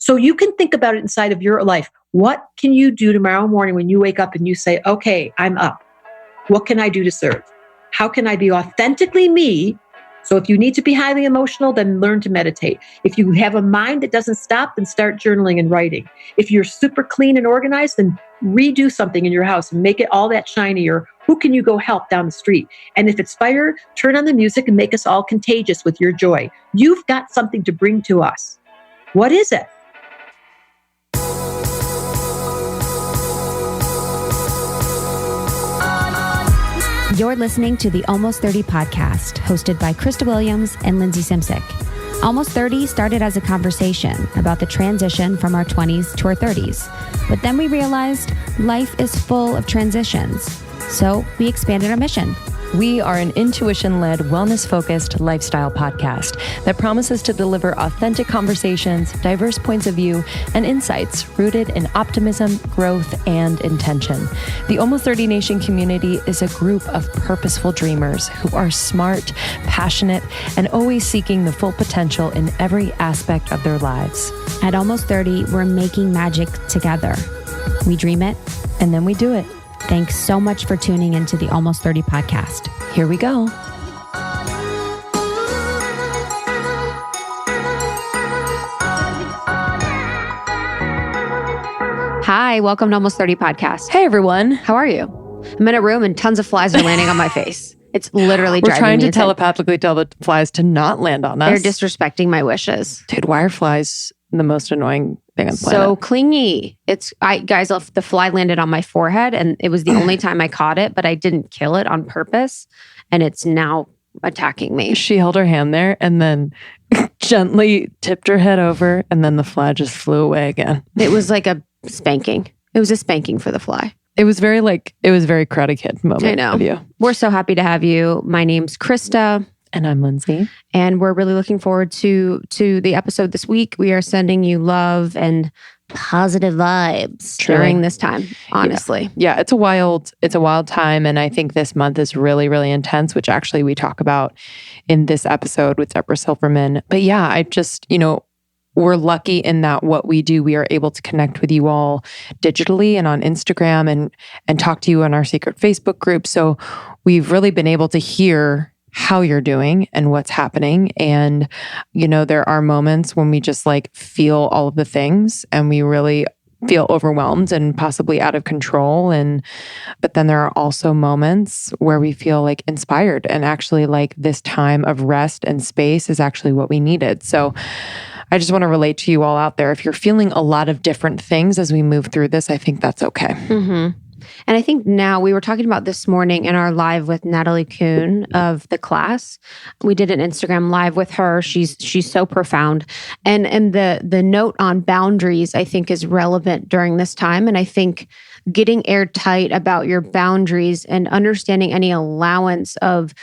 So you can think about it inside of your life. What can you do tomorrow morning when you wake up and you say, okay, I'm up. What can I do to serve? How can I be authentically me? So if you need to be highly emotional, then learn to meditate. If you have a mind that doesn't stop, then start journaling and writing. If you're super clean and organized, then redo something in your house and make it all that shiny. Or who can you go help down the street? And if it's fire, turn on the music and make us all contagious with your joy. You've got something to bring to us. What is it? You're listening to the Almost 30 podcast, hosted by Krista Williams and Lindsay Simsick. Almost 30 started as a conversation about the transition from our 20s to our 30s. But then we realized life is full of transitions. So we expanded our mission. We are an intuition-led, wellness-focused lifestyle podcast that promises to deliver authentic conversations, diverse points of view, and insights rooted in optimism, growth, and intention. The Almost 30 Nation community is a group of purposeful dreamers who are smart, passionate, and always seeking the full potential in every aspect of their lives. At Almost 30, we're making magic together. We dream it, and then we do it. Thanks so much for tuning into the Almost 30 podcast. Here we go. Hi, welcome to Almost 30 podcast. Hey, everyone. How are you? I'm in a room and tons of flies are landing on my face. It's literally driving me We're trying to insane. telepathically tell the flies to not land on us. They're disrespecting my wishes. Dude, why are flies the most annoying thing on the planet? So clingy. Guys, the fly landed on my forehead and it was the only time I caught it, but I didn't kill it on purpose. And it's now attacking me. She held her hand there and then gently tipped her head over, and then the fly just flew away again. It was like a spanking. It was a spanking for the fly. It was very Karate Kid moment I know. of you. We're so happy to have you. My name's Krista. And I'm Lindsay. And we're really looking forward to the episode this week. We are sending you love and positive vibes during this time, honestly. Yeah, it's a wild time. And I think this month is really, really intense, which actually we talk about in this episode with Debra Silverman. But yeah, I just, we're lucky in that what we do, we are able to connect with you all digitally and on Instagram and talk to you in our secret Facebook group. So we've really been able to hear how you're doing and what's happening. And, there are moments when we just feel all of the things and we really feel overwhelmed and possibly out of control. But then there are also moments where we feel inspired and actually this time of rest and space is actually what we needed. So I just want to relate to you all out there. If you're feeling a lot of different things as we move through this, I think that's okay. Mm-hmm. And I think now, we were talking about this morning in our live with Natalie Kuhn of the class. We did an Instagram live with her. She's so profound. And the note on boundaries, I think, is relevant during this time. And I think getting airtight about your boundaries and understanding any allowance of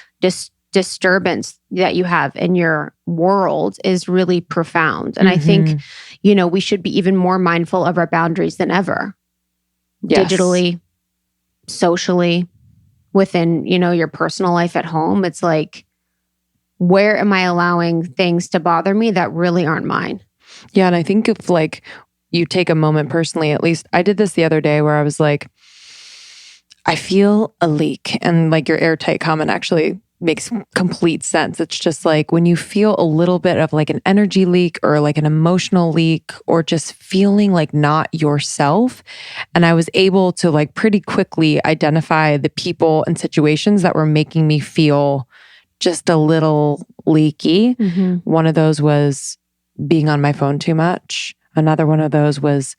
disturbance that you have in your world is really profound. And I think, we should be even more mindful of our boundaries than ever. Yes. Digitally, socially, within, your personal life at home. It's where am I allowing things to bother me that really aren't mine? Yeah. And I think if you take a moment personally, at least I did this the other day where I was I feel a leak. And your airtight comment actually makes complete sense. It's just when you feel a little bit of an energy leak or an emotional leak or just feeling not yourself. And I was able to pretty quickly identify the people and situations that were making me feel just a little leaky. Mm-hmm. One of those was being on my phone too much. Another one of those was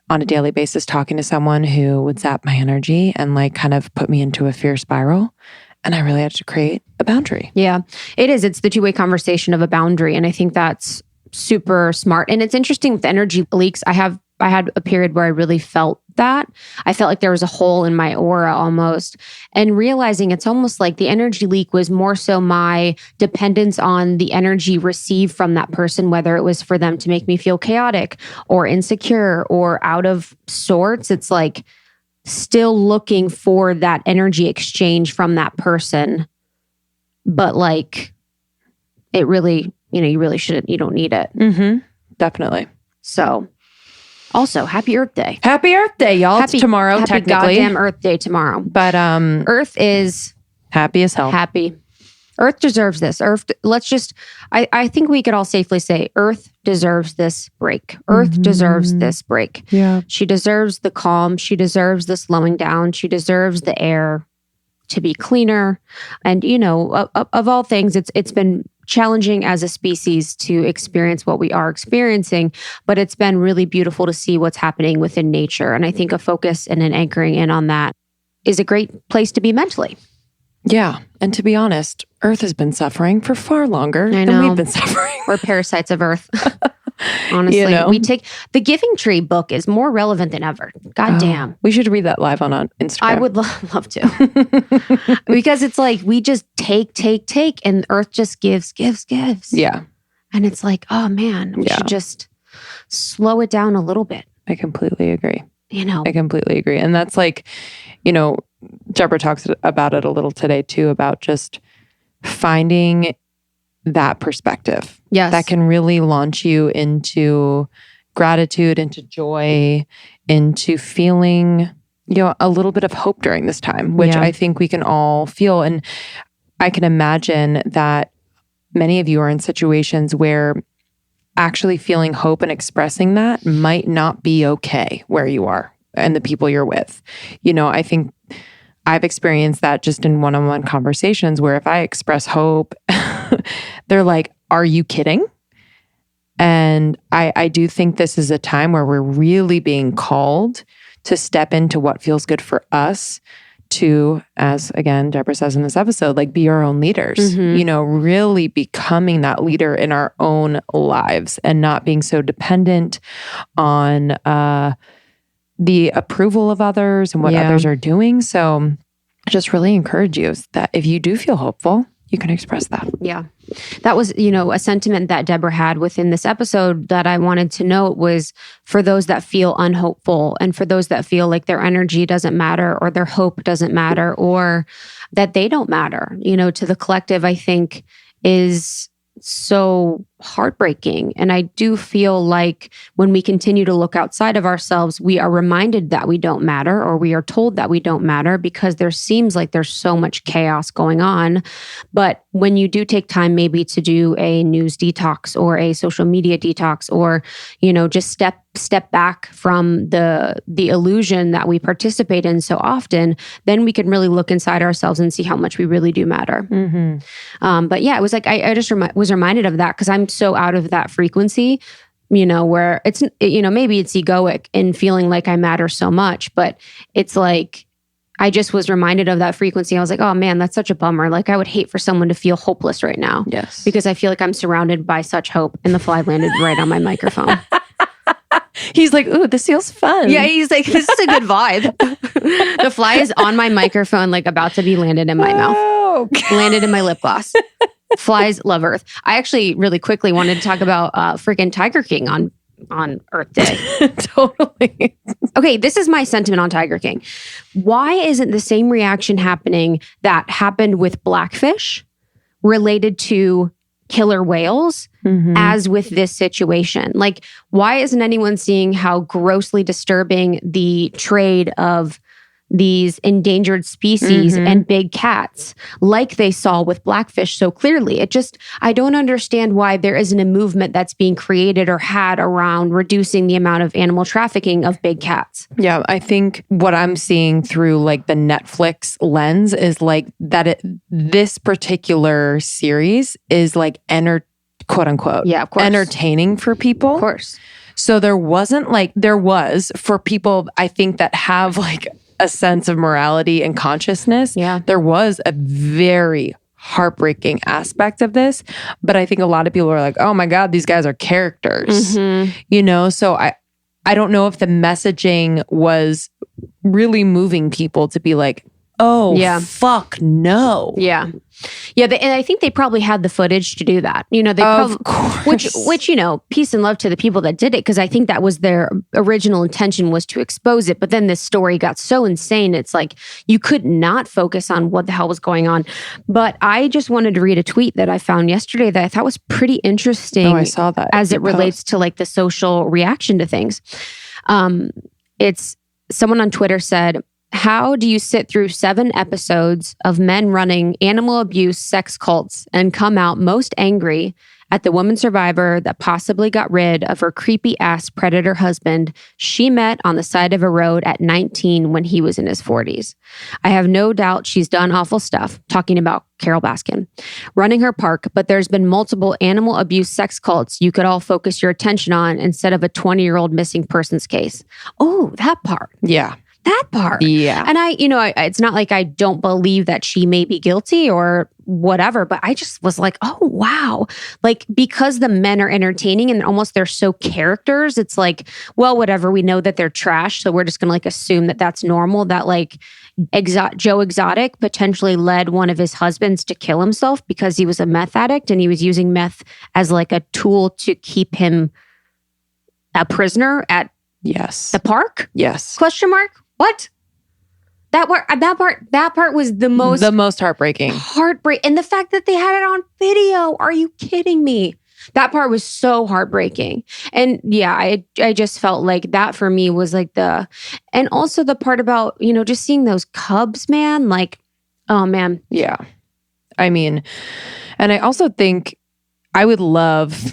on a daily basis talking to someone who would zap my energy and kind of put me into a fear spiral. And I really had to create a boundary. Yeah, it is. It's the two-way conversation of a boundary. And I think that's super smart. And it's interesting with energy leaks. I had a period where I really felt that. I felt like there was a hole in my aura almost. And realizing it's almost like the energy leak was more so my dependence on the energy received from that person, whether it was for them to make me feel chaotic or insecure or out of sorts. It's still looking for that energy exchange from that person. But it really, you really shouldn't, you don't need it. Mm-hmm. Definitely. So also happy Earth Day. Happy Earth Day, y'all. It's tomorrow, happy technically. Goddamn Earth Day tomorrow. But Earth is happy as hell. happy. Earth deserves this. I think we could all safely say Earth deserves this break. Earth deserves this break. Yeah. She deserves the calm. She deserves the slowing down. She deserves the air to be cleaner. And, of all things, it's been challenging as a species to experience what we are experiencing, but it's been really beautiful to see what's happening within nature. And I think a focus and an anchoring in on that is a great place to be mentally. Yeah. And to be honest, Earth has been suffering for far longer than we've been suffering. We're parasites of Earth. Honestly, we take the Giving Tree book is more relevant than ever. God damn. We should read that live on Instagram. I would love to. Because it's like we just take, and Earth just gives. Yeah. And it's like, oh man, we should just slow it down a little bit. I completely agree. I completely agree. And that's like, Debra talks about it a little today too, about just finding that perspective. Yes. That can really launch you into gratitude, into joy, into feeling, a little bit of hope during this time, which I think we can all feel. And I can imagine that many of you are in situations where actually feeling hope and expressing that might not be okay where you are and the people you're with. I think I've experienced that just in one-on-one conversations where if I express hope, they're like, are you kidding? And I do think this is a time where we're really being called to step into what feels good for us to, as again, Debra says in this episode, like be our own leaders, really becoming that leader in our own lives and not being so dependent on the approval of others and what others are doing. So I just really encourage you that if you do feel hopeful, you can express that. Yeah. That was, a sentiment that Debra had within this episode that I wanted to note was for those that feel unhopeful and for those that feel like their energy doesn't matter or their hope doesn't matter or that they don't matter, to the collective, I think is so heartbreaking. And I do feel like when we continue to look outside of ourselves, we are reminded that we don't matter or we are told that we don't matter because there seems like there's so much chaos going on. But when you do take time maybe to do a news detox or a social media detox or, just step back from the illusion that we participate in so often, then we can really look inside ourselves and see how much we really do matter. But yeah, it was like, I just was reminded of that because I'm so out of that frequency, where it's, maybe it's egoic in feeling like I matter so much, but it's like, I just was reminded of that frequency. I was like, oh man, that's such a bummer. Like I would hate for someone to feel hopeless right now. Yes. Because I feel like I'm surrounded by such hope and the fly landed right on my microphone. He's like, ooh, this feels fun. Yeah, he's like, this is a good vibe. The fly is on my microphone, like about to be landed in my mouth. Landed in my lip gloss. Flies love Earth. I actually really quickly wanted to talk about freaking Tiger King on Earth Day. Totally. Okay, this is my sentiment on Tiger King. Why isn't the same reaction happening that happened with Blackfish related to killer whales as with this situation? Like, why isn't anyone seeing how grossly disturbing the trade of these endangered species and big cats like they saw with Blackfish so clearly? I don't understand why there isn't a movement that's being created or had around reducing the amount of animal trafficking of big cats. Yeah, I think what I'm seeing through like the Netflix lens is like that this particular series is like quote unquote, yeah, of course, entertaining for people. Of course. So there was for people, I think, that have like a sense of morality and consciousness. Yeah. There was a very heartbreaking aspect of this. But I think a lot of people are like, oh my God, these guys are characters. So I don't know if the messaging was really moving people to be like, oh, Yeah. fuck no. Yeah. Yeah, and I think they probably had the footage to do that. You know, they Of probably, course. which you know, peace and love to the people that did it, because I think that was their original intention, was to expose it. But then this story got so insane, it's like you could not focus on what the hell was going on. But I just wanted to read a tweet that I found yesterday that I thought was pretty interesting. Oh, I saw that. As You it relates post. to like the social reaction to things. It's someone on Twitter said, "How do you sit through 7 episodes of men running animal abuse sex cults and come out most angry at the woman survivor that possibly got rid of her creepy ass predator husband she met on the side of a road at 19 when he was in his 40s? I have no doubt she's done awful stuff," talking about Carol Baskin, "running her park, but there's been multiple animal abuse sex cults you could all focus your attention on instead of a 20-year-old missing persons case." Oh, that part. Yeah. That part. Yeah. And it's not like I don't believe that she may be guilty or whatever, but I just was like, oh, wow. Like, because the men are entertaining and almost they're so characters, it's like, well, whatever, we know that they're trash. So we're just going to like assume that that's normal, that like Joe Exotic potentially led one of his husbands to kill himself because he was a meth addict and he was using meth as like a tool to keep him a prisoner at Yes. the park? Yes. Question mark? What? That part was the most heartbreaking. heartbreak. And the fact that they had it on video. Are you kidding me? That part was so heartbreaking. And yeah, I just felt like that for me was like and also the part about, you know, just seeing those cubs, man, like, oh man. Yeah. I mean, and I also think I would love,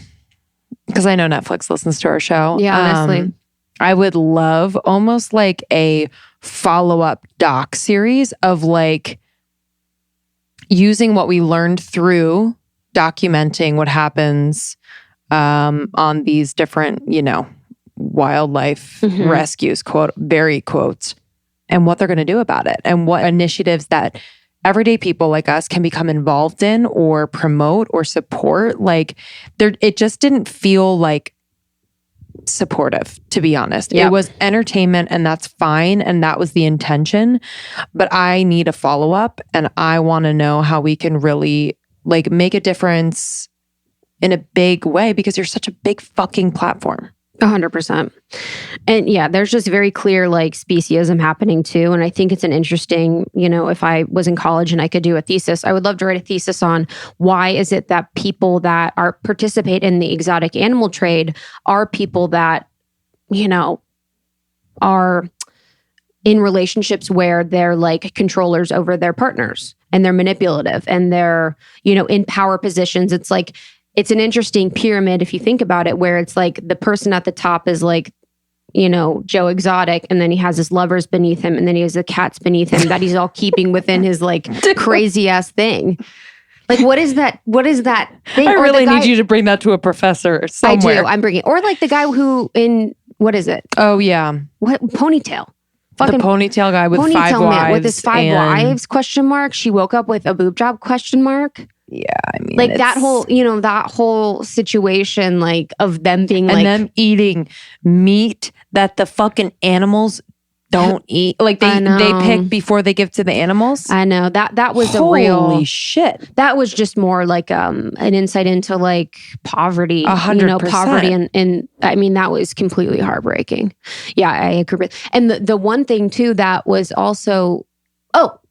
because I know Netflix listens to our show. Yeah, honestly. I would love almost like a follow-up doc series of like using what we learned through documenting what happens on these different, you know, wildlife rescues, very quotes, and what they're going to do about it and what initiatives that everyday people like us can become involved in or promote or support. Like it just didn't feel like supportive, to be honest. Yep. It was entertainment and that's fine. And that was the intention. But I need a follow-up and I want to know how we can really like make a difference in a big way because you're such a big fucking platform. 100%. And yeah, there's just very clear like speciesism happening too. And I think it's an interesting, you know, if I was in college and I could do a thesis, I would love to write a thesis on why is it that people that participate in the exotic animal trade are people that, you know, are in relationships where they're like controllers over their partners and they're manipulative and they're, you know, in power positions. It's like, it's an interesting pyramid if you think about it, where it's like the person at the top is like, you know, Joe Exotic, and then he has his lovers beneath him, and then he has the cats beneath him that he's all keeping within his like crazy ass thing. Like, what is that? What is that thing? I really need you to bring that to a professor somewhere. I do. I'm bringing, or like the guy who what is it? Oh yeah, what ponytail? Fucking the ponytail guy with ponytail 5 wives. Man with his 5 wives? Question mark. She woke up with a boob job? Question mark. Yeah, I mean, like that whole, you know, that whole situation, like of them being and like, them eating meat that the fucking animals don't eat. Like they pick before they give to the animals. I know that was Holy a real shit. That was just more like an insight into like poverty, 100%. you know, poverty, and I mean that was completely heartbreaking. Yeah, I agree with. And the one thing too that was also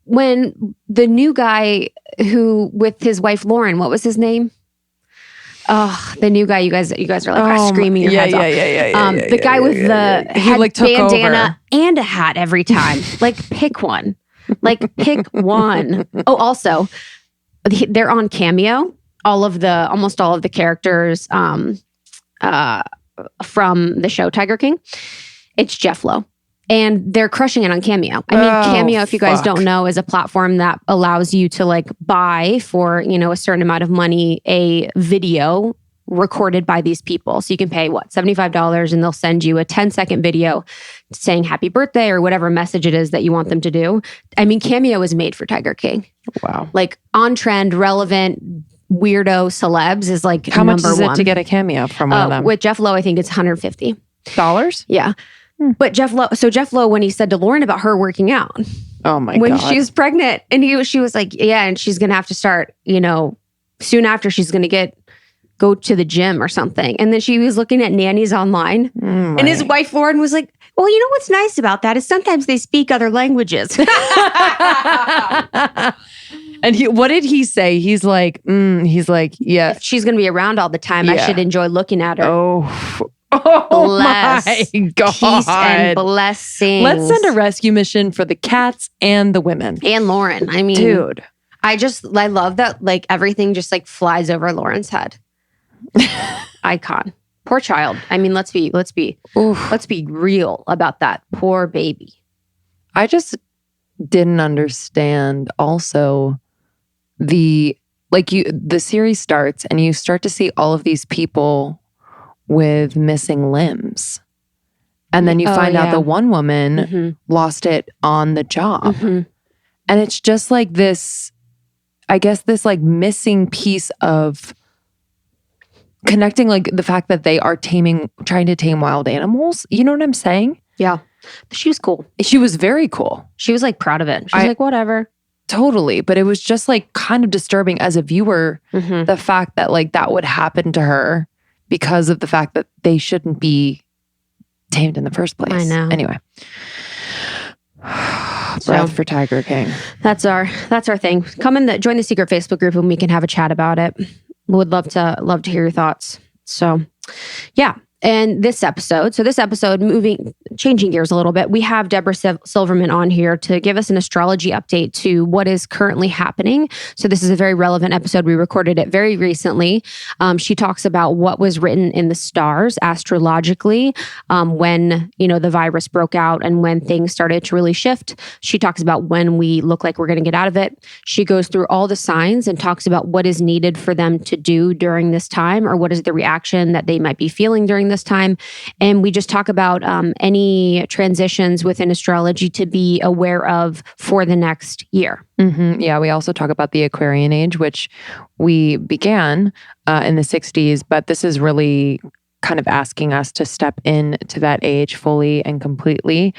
when the new guy who with his wife Lauren, what was his name? Oh, the new guy. You guys are like screaming your heads off. The guy with the bandana and a hat every time. Like pick one. Like pick one. Oh, also, they're on Cameo. Almost all of the characters from the show Tiger King. It's Jeff Lowe. And they're crushing it on Cameo. I mean, Cameo, if you guys don't know, is a platform that allows you to like buy for, you know, a certain amount of money, a video recorded by these people. So you can pay $75 and they'll send you a 10-second video saying happy birthday or whatever message it is that you want them to do. I mean, Cameo is made for Tiger King. Wow. Like on trend, relevant, weirdo celebs is like how much is it one. to get a cameo from one of them? With Jeff Lowe, I think it's $150. Dollars? Yeah. But Jeff Lowe, when he said to Lauren about her working out, Oh my when God. she was pregnant. And she was like, yeah, and she's going to have to start, soon after she's going to go to the gym or something. And then she was looking at nannies online. And his wife, Lauren, was like, well, you know what's nice about that is sometimes they speak other languages. And what did he say? He's like, yeah. If she's going to be around all the time, I should enjoy looking at her. Oh Bless. My God. Peace and blessings. Let's send a rescue mission for the cats and the women. And Lauren. I mean, dude. I love that like everything just like flies over Lauren's head. Icon. Poor child. I mean, let's be real about that poor baby. I just didn't understand also the series starts and you start to see all of these people with missing limbs. And then you find out the one woman lost it on the job. Mm-hmm. And it's just like this, I guess this like missing piece of connecting like the fact that they are trying to tame wild animals. You know what I'm saying? Yeah. She was cool. She was very cool. She was like proud of it. She's like, whatever. Totally. But it was just like kind of disturbing as a viewer, the fact that like that would happen to her because of the fact that they shouldn't be tamed in the first place. I know. Anyway. Breath for Tiger King. That's our thing. Join the secret Facebook group and we can have a chat about it. Would love to hear your thoughts. So yeah. And this episode, changing gears a little bit, we have Debra Silverman on here to give us an astrology update to what is currently happening. So this is a very relevant episode. We recorded it very recently. She talks about what was written in the stars astrologically when, the virus broke out and when things started to really shift. She talks about when we look like we're going to get out of it. She goes through all the signs and talks about what is needed for them to do during this time or what is the reaction that they might be feeling during this time. And we just talk about any transitions within astrology to be aware of for the next year. Mm-hmm. Yeah, we also talk about the Aquarian age, which we began in the 60s, but this is really kind of asking us to step into that age fully and completely.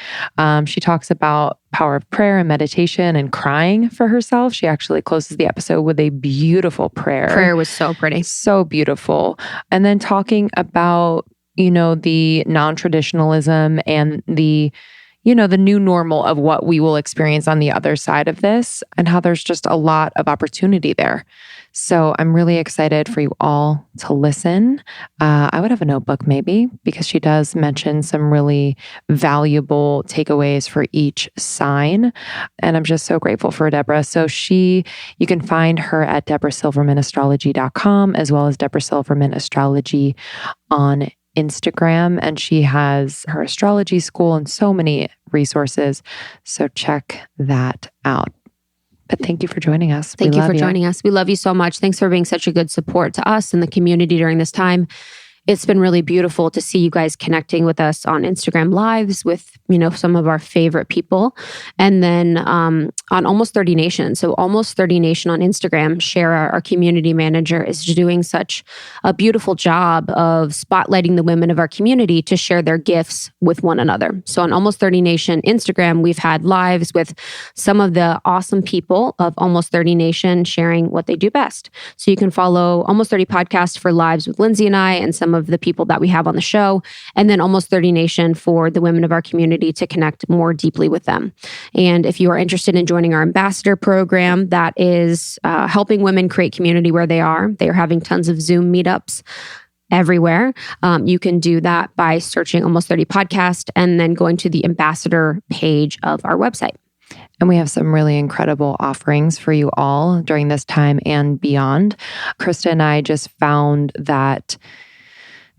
She talks about power of prayer and meditation and crying for herself. She actually closes the episode with a beautiful prayer. Prayer was so pretty. So beautiful. And then talking about the non-traditionalism and the new normal of what we will experience on the other side of this and how there's just a lot of opportunity there. So I'm really excited for you all to listen. I would have a notebook maybe because she does mention some really valuable takeaways for each sign. And I'm just so grateful for Debra. So you can find her at debrasilvermanastrology.com as well as Debra Silverman Astrology on Instagram, and she has her astrology school and so many resources. So check that out. But thank you for joining us. Thank you for joining us. We love you so much. Thanks for being such a good support to us and the community during this time. It's been really beautiful to see you guys connecting with us on Instagram Lives with, some of our favorite people. And then on Almost 30 Nation. So Almost 30 Nation on Instagram, Shara, our community manager, is doing such a beautiful job of spotlighting the women of our community to share their gifts with one another. So on Almost 30 Nation Instagram, we've had lives with some of the awesome people of Almost 30 Nation sharing what they do best. So you can follow Almost 30 Podcast for lives with Lindsay and I and some of the people that we have on the show, and then Almost 30 Nation for the women of our community to connect more deeply with them. And if you are interested in joining our ambassador program that is helping women create community where they are having tons of Zoom meetups everywhere. You can do that by searching Almost 30 Podcast and then going to the ambassador page of our website. And we have some really incredible offerings for you all during this time and beyond. Krista and I just found that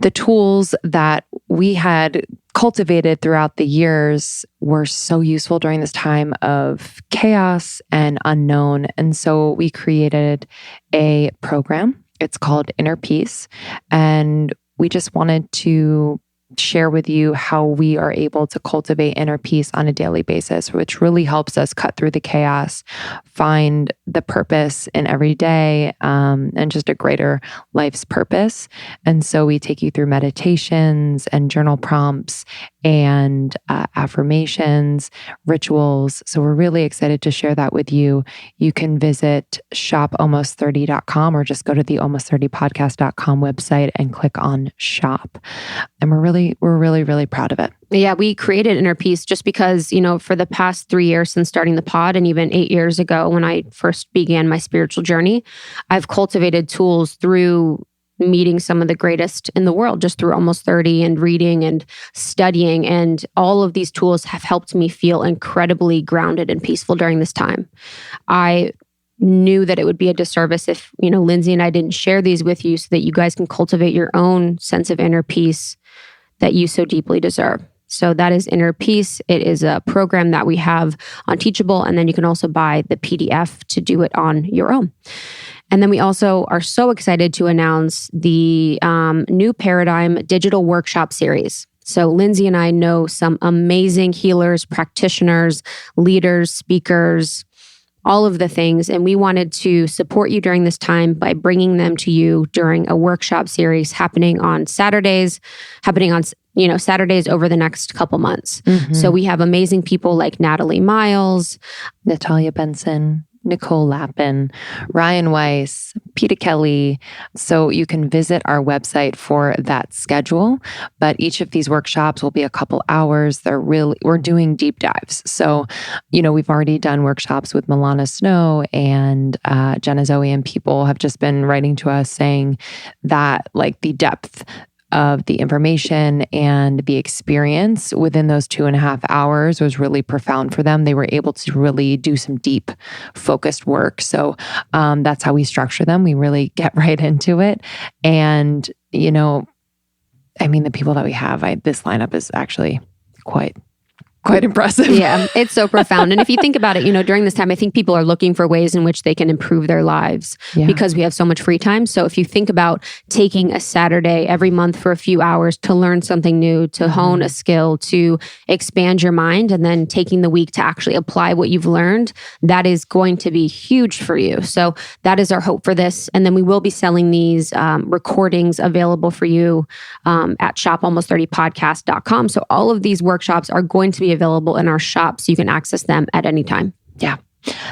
the tools that we had cultivated throughout the years were so useful during this time of chaos and unknown. And so we created a program. It's called Inner Peace. And we just wanted to share with you how we are able to cultivate inner peace on a daily basis, which really helps us cut through the chaos, find the purpose in every day, and just a greater life's purpose. And so we take you through meditations and journal prompts and affirmations, rituals. So we're really excited to share that with you. You can visit shopalmost30.com or just go to the almost30podcast.com website and click on shop. And we're really proud of it. Yeah, we created Inner Peace just because, for the past 3 years since starting the pod, and even 8 years ago when I first began my spiritual journey, I've cultivated tools through meeting some of the greatest in the world, just through Almost 30 and reading and studying. And all of these tools have helped me feel incredibly grounded and peaceful during this time. I knew that it would be a disservice if, Lindsay and I didn't share these with you so that you guys can cultivate your own sense of inner peace that you so deeply deserve. So that is Inner Peace. It is a program that we have on Teachable, and then you can also buy the PDF to do it on your own. And then we also are so excited to announce the New Paradigm Digital Workshop Series. So Lindsay and I know some amazing healers, practitioners, leaders, speakers, all of the things. And we wanted to support you during this time by bringing them to you during a workshop series happening on Saturdays over the next couple months. Mm-hmm. So we have amazing people like Natalie Miles, Natalia Benson, Nicole Lappin, Ryan Weiss, Peter Kelly. So you can visit our website for that schedule. But each of these workshops will be a couple hours. We're doing deep dives. So, we've already done workshops with Milana Snow and Jenna Zoe, and people have just been writing to us saying that the depth of the information and the experience within those 2.5 hours was really profound for them. They were able to really do some deep, focused work. So that's how we structure them. We really get right into it. And, the people that we have, this lineup is actually quite impressive. Yeah, it's so profound. And if you think about it, during this time, I think people are looking for ways in which they can improve their lives because we have so much free time. So if you think about taking a Saturday every month for a few hours to learn something new, to hone a skill, to expand your mind, and then taking the week to actually apply what you've learned, that is going to be huge for you. So that is our hope for this. And then we will be selling these recordings available for you at shopalmost30podcast.com. So all of these workshops are going to be available in our shop, so you can access them at any time. Yeah.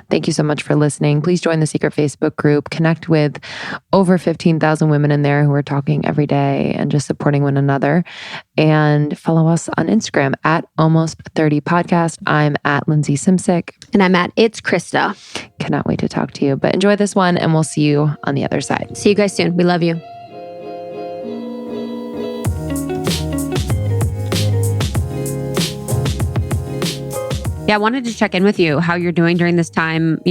Thank you so much for listening. Please join the secret Facebook group. Connect with over 15,000 women in there who are talking every day and just supporting one another. And follow us on Instagram at Almost 30 Podcast. I'm at Lindsay Simsick. And I'm at It's Krista. Cannot wait to talk to you. But enjoy this one, and we'll see you on the other side. See you guys soon. We love you. Yeah, I wanted to check in with you, how you're doing during this time.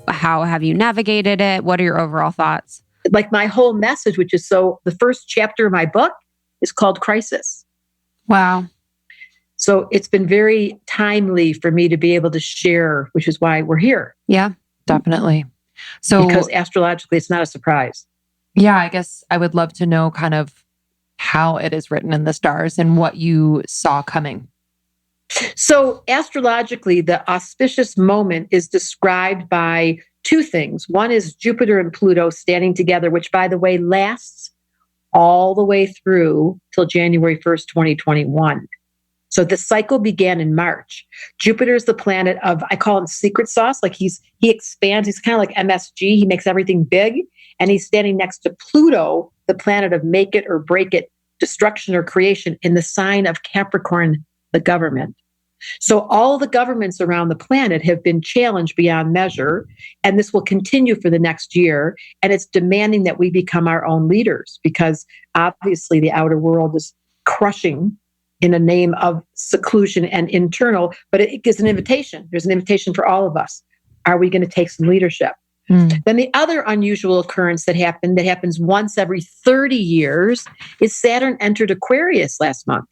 How have you navigated it? What are your overall thoughts? My whole message, the first chapter of my book is called Crisis. Wow. So it's been very timely for me to be able to share, which is why we're here. Yeah, definitely. So because astrologically, it's not a surprise. Yeah, I guess I would love to know kind of how it is written in the stars and what you saw coming. So astrologically, the auspicious moment is described by two things. One is Jupiter and Pluto standing together, which, by the way, lasts all the way through till January 1st, 2021. So the cycle began in March. Jupiter is the planet of, I call him secret sauce. He expands. He's kind of like MSG. He makes everything big. And he's standing next to Pluto, the planet of make it or break it, destruction or creation, in the sign of Capricorn, the government. So all the governments around the planet have been challenged beyond measure, and this will continue for the next year. And it's demanding that we become our own leaders, because obviously the outer world is crushing in a name of seclusion and internal, but it gives an invitation. There's an invitation for all of us. Are we going to take some leadership? Then the other unusual occurrence that happens once every 30 years is Saturn entered Aquarius last month,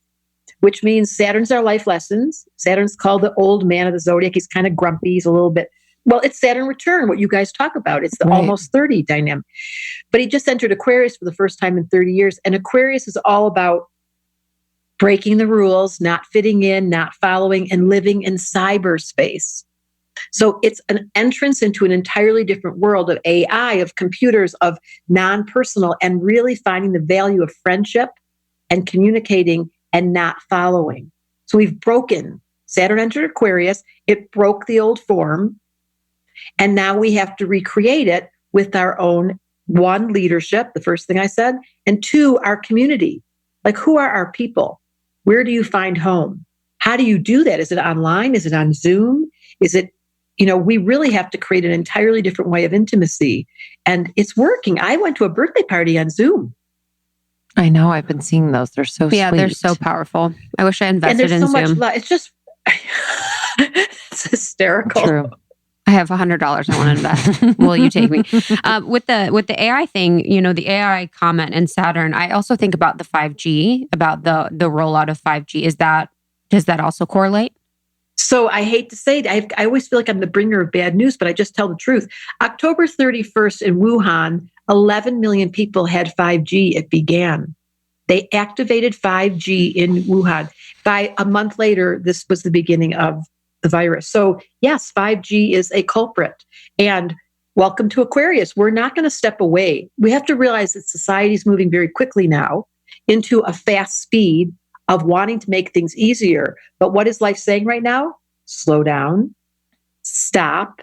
which means Saturn's our life lessons. Saturn's called the old man of the zodiac. He's kind of grumpy. He's a little bit, it's Saturn return, what you guys talk about. It's the almost 30 dynamic. But he just entered Aquarius for the first time in 30 years. And Aquarius is all about breaking the rules, not fitting in, not following, and living in cyberspace. So it's an entrance into an entirely different world of AI, of computers, of non-personal, and really finding the value of friendship and communicating and not following. So we've broken. Saturn entered Aquarius. It broke the old form. And now we have to recreate it with our own, one, leadership, the first thing I said, and two, our community. Like, who are our people? Where do you find home? How do you do that? Is it online? Is it on Zoom? Is it, we really have to create an entirely different way of intimacy. And it's working. I went to a birthday party on Zoom. I know. I've been seeing those. They're so sweet. Yeah, they're so pourpowerful. I wish I invested in Zoom. And there's so Zoom. much. It's just, it's hysterical. True. I have $100 I want to invest. Will you take me? With the AI thing, the AI comment in Saturn, I also think about the 5G, about the rollout of 5G. Does that also correlate? So I hate to say it, I always feel like I'm the bringer of bad news, but I just tell the truth. October 31st in Wuhan, 11 million people had 5G. It began. They activated 5G in Wuhan. By a month later, this was the beginning of the virus. So yes, 5G is a culprit. And welcome to Aquarius. We're not going to step away. We have to realize that society is moving very quickly now into a fast speed of wanting to make things easier. But what is life saying right now? Slow down, stop,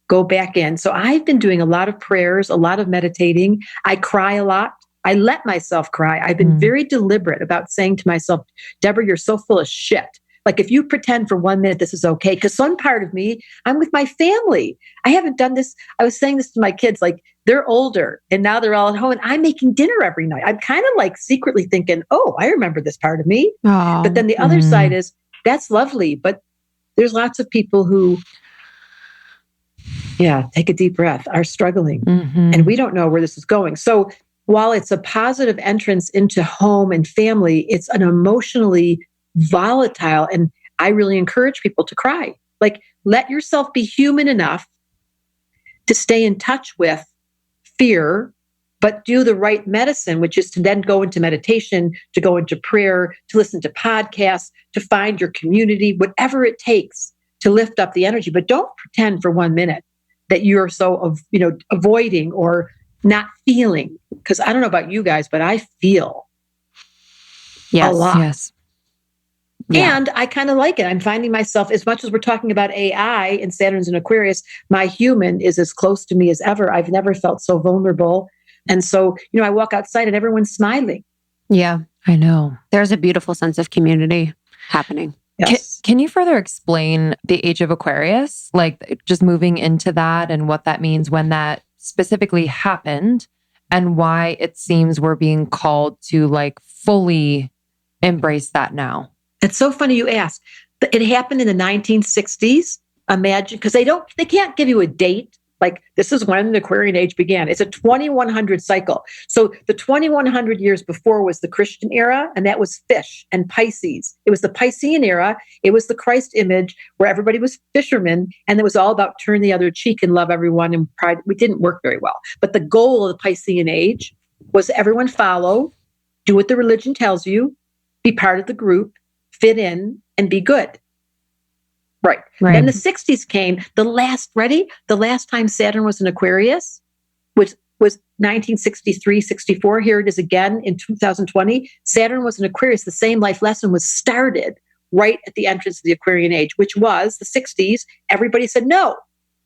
go back in. So I've been doing a lot of prayers, a lot of meditating. I cry a lot. I let myself cry. I've been very deliberate about saying to myself, Debra, you're so full of shit. Like, if you pretend for 1 minute this is okay, because some part of me, I'm with my family. I haven't done this. I was saying this to my kids, like, they're older and now they're all at home and I'm making dinner every night. I'm kind of like secretly thinking, oh, I remember this part of me. Oh, but then the other side is, that's lovely. But there's lots of people who, take a deep breath, are struggling. And we don't know where this is going. So while it's a positive entrance into home and family, it's an emotionally volatile. And I really encourage people to cry. Like, let yourself be human enough to stay in touch with fear, but do the right medicine, which is to then go into meditation, to go into prayer, to listen to podcasts, to find your community, whatever it takes to lift up the energy. But don't pretend for 1 minute that you're so, avoiding or not feeling. Because I don't know about you guys, but I feel a lot. Yes. Yeah. And I kind of like it. I'm finding myself, as much as we're talking about AI and Saturn's in Aquarius, my human is as close to me as ever. I've never felt so vulnerable. And so, I walk outside and everyone's smiling. Yeah, I know. there's a beautiful sense of community happening. Yes. Can you further explain the Age of Aquarius? Like, just moving into that and what that means, when that specifically happened, and why it seems we're being called to like fully embrace that now? It's so funny you ask. It happened in the 1960s. Imagine, because they can't give you a date. Like, this is when the Aquarian age began. It's a 2100 cycle. So the 2100 years before was the Christian era, and that was fish and Pisces. It was the Piscean era. It was the Christ image where everybody was fishermen, and it was all about turn the other cheek and love everyone and pride. We didn't work very well. But the goal of the Piscean age was everyone follow, do what the religion tells you, be part of the group, fit in, and be good. Right. Then the 60s came. The last time Saturn was in Aquarius was 1963, 64. Here it is again in 2020. Saturn was in Aquarius. The same life lesson was started right at the entrance of the Aquarian age, which was the 60s. Everybody said, no,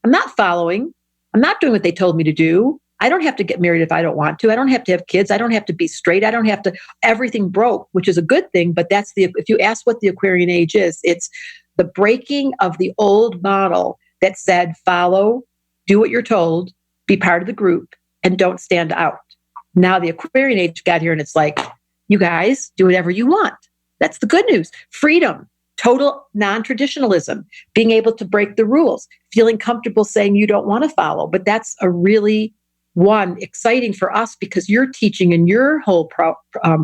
I'm not following. I'm not doing what they told me to do. I don't have to get married if I don't want to. I don't have to have kids. I don't have to be straight. I don't have to, everything broke, which is a good thing. But if you ask what the Aquarian age is, it's the breaking of the old model that said, follow, do what you're told, be part of the group, and don't stand out. Now the Aquarian age got here and it's like, you guys do whatever you want. That's the good news. Freedom, total non-traditionalism, being able to break the rules, feeling comfortable saying you don't want to follow. But that's a really exciting for us, because your teaching and your whole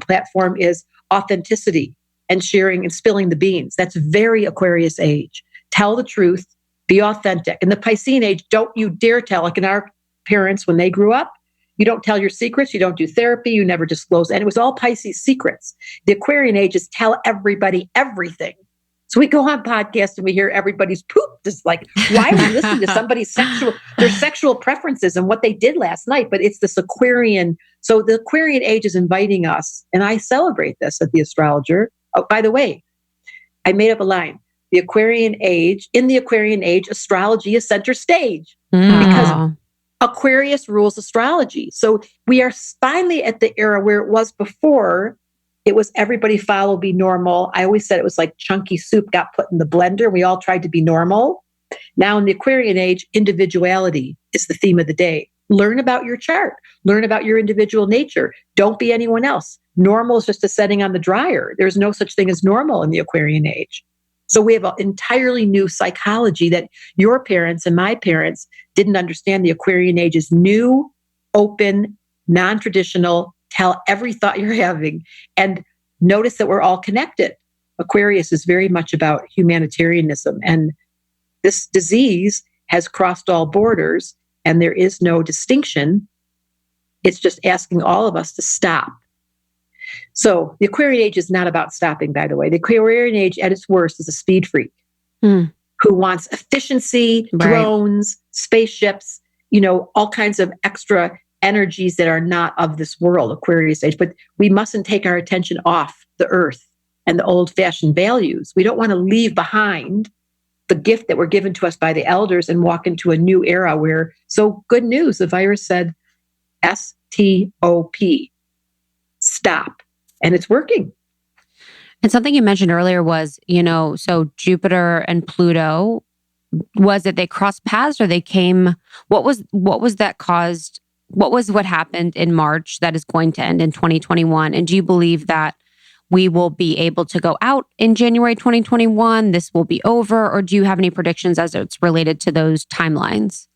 platform is authenticity and sharing and spilling the beans. That's very Aquarius age. Tell the truth, be authentic. In the Piscean age, don't you dare tell, like in our parents when they grew up, You don't tell your secrets. You don't do therapy. You never disclose. And it was all Pisces secrets. The Aquarian age is tell everybody everything. So we go on podcasts and we hear everybody's poop. Just like, why are we listening to somebody's their sexual preferences and what they did last night? But it's this Aquarian. So the Aquarian age is inviting us, and I celebrate this at the Astrologer. Oh, by the way, I made up a line. In the Aquarian age, astrology is center stage because Aquarius rules astrology. So we are finally at the era where it was before. It was everybody follow, be normal. I always said it was like chunky soup got put in the blender. We all tried to be normal. Now in the Aquarian age, individuality is the theme of the day. Learn about your chart. Learn about your individual nature. Don't be anyone else. Normal is just a setting on the dryer. There's no such thing as normal in the Aquarian age. So we have an entirely new psychology that your parents and my parents didn't understand. The Aquarian age is new, open, non-traditional. Tell every thought you're having and notice that we're all connected. Aquarius is very much about humanitarianism, and this disease has crossed all borders and there is no distinction. It's just asking all of us to stop. So the Aquarian age is not about stopping, by the way. The Aquarian age at its worst is a speed freak who wants efficiency, drones, spaceships, all kinds of extra energies that are not of this world, Aquarius age. But we mustn't take our attention off the earth and the old-fashioned values. We don't want to leave behind the gift that were given to us by the elders and walk into a new era where, so good news, the virus said S-T-O-P, stop. And it's working. And something you mentioned earlier was, so Jupiter and Pluto, was it they crossed paths or they came, what was that caused? What was what happened in March that is going to end in 2021? And do you believe that we will be able to go out in January 2021? This will be over? Or do you have any predictions as it's related to those timelines?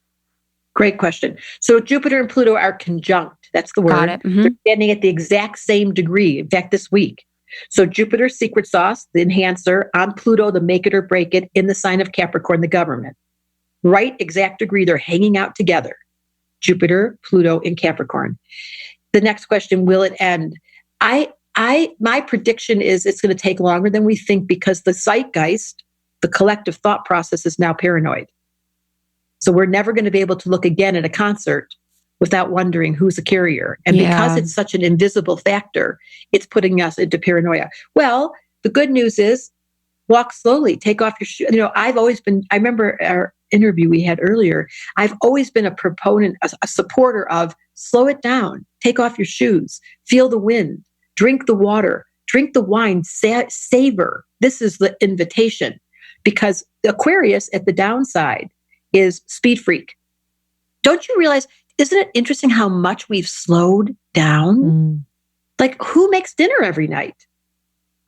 Great question. So Jupiter and Pluto are conjunct. That's the word. Got it. Mm-hmm. They're standing at the exact same degree. In fact, this week. So Jupiter, secret sauce, the enhancer, on Pluto, the make it or break it, in the sign of Capricorn, the government. Right exact degree. They're hanging out together. Jupiter, Pluto, and Capricorn. The next question, will it end? My prediction is it's going to take longer than we think because the zeitgeist, the collective thought process, is now paranoid. So we're never going to be able to look again at a concert without wondering who's a carrier. And because it's such an invisible factor, it's putting us into paranoia. Well, the good news is walk slowly, take off your shoes. I remember our interview we had earlier, I've always been a proponent, a supporter of slow it down, take off your shoes, feel the wind, drink the water, drink the wine, savor. This is the invitation because Aquarius at the downside is speed freak. Don't you realize, isn't it interesting how much we've slowed down? Like who makes dinner every night?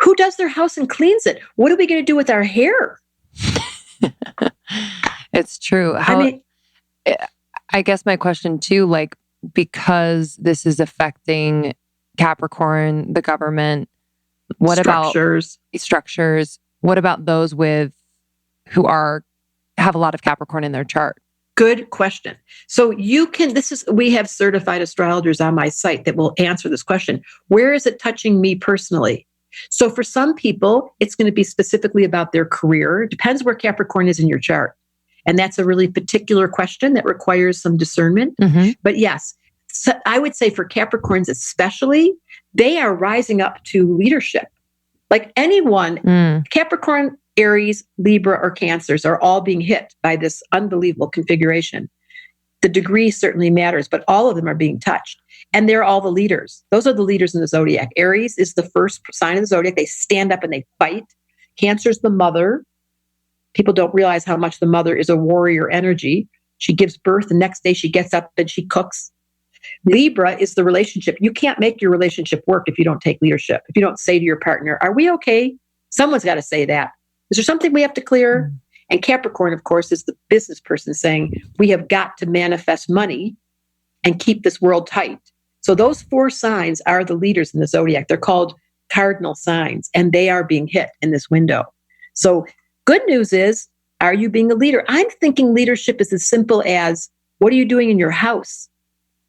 Who does their house and cleans it? What are we going to do with our hair? It's true. I guess my question too, because this is affecting Capricorn, the government, what about structures? What about those who have a lot of Capricorn in their chart? Good question. So we have certified astrologers on my site that will answer this question. Where is it touching me personally? So for some people, it's going to be specifically about their career. It depends where Capricorn is in your chart. And that's a really particular question that requires some discernment. Mm-hmm. But yes, so I would say for Capricorns especially, they are rising up to leadership. Like anyone, Capricorn, Aries, Libra, or Cancers are all being hit by this unbelievable configuration. The degree certainly matters, but all of them are being touched. And they're all the leaders. Those are the leaders in the zodiac. Aries is the first sign of the zodiac. They stand up and they fight. Cancer's the mother. People don't realize how much the mother is a warrior energy. She gives birth. The next day she gets up and she cooks. Libra is the relationship. You can't make your relationship work if you don't take leadership. If you don't say to your partner, are we okay? Someone's got to say that. Is there something we have to clear? And Capricorn, of course, is the business person saying, we have got to manifest money and keep this world tight. So those four signs are the leaders in the zodiac. They're called cardinal signs, and they are being hit in this window. So good news is, are you being a leader? I'm thinking leadership is as simple as, what are you doing in your house?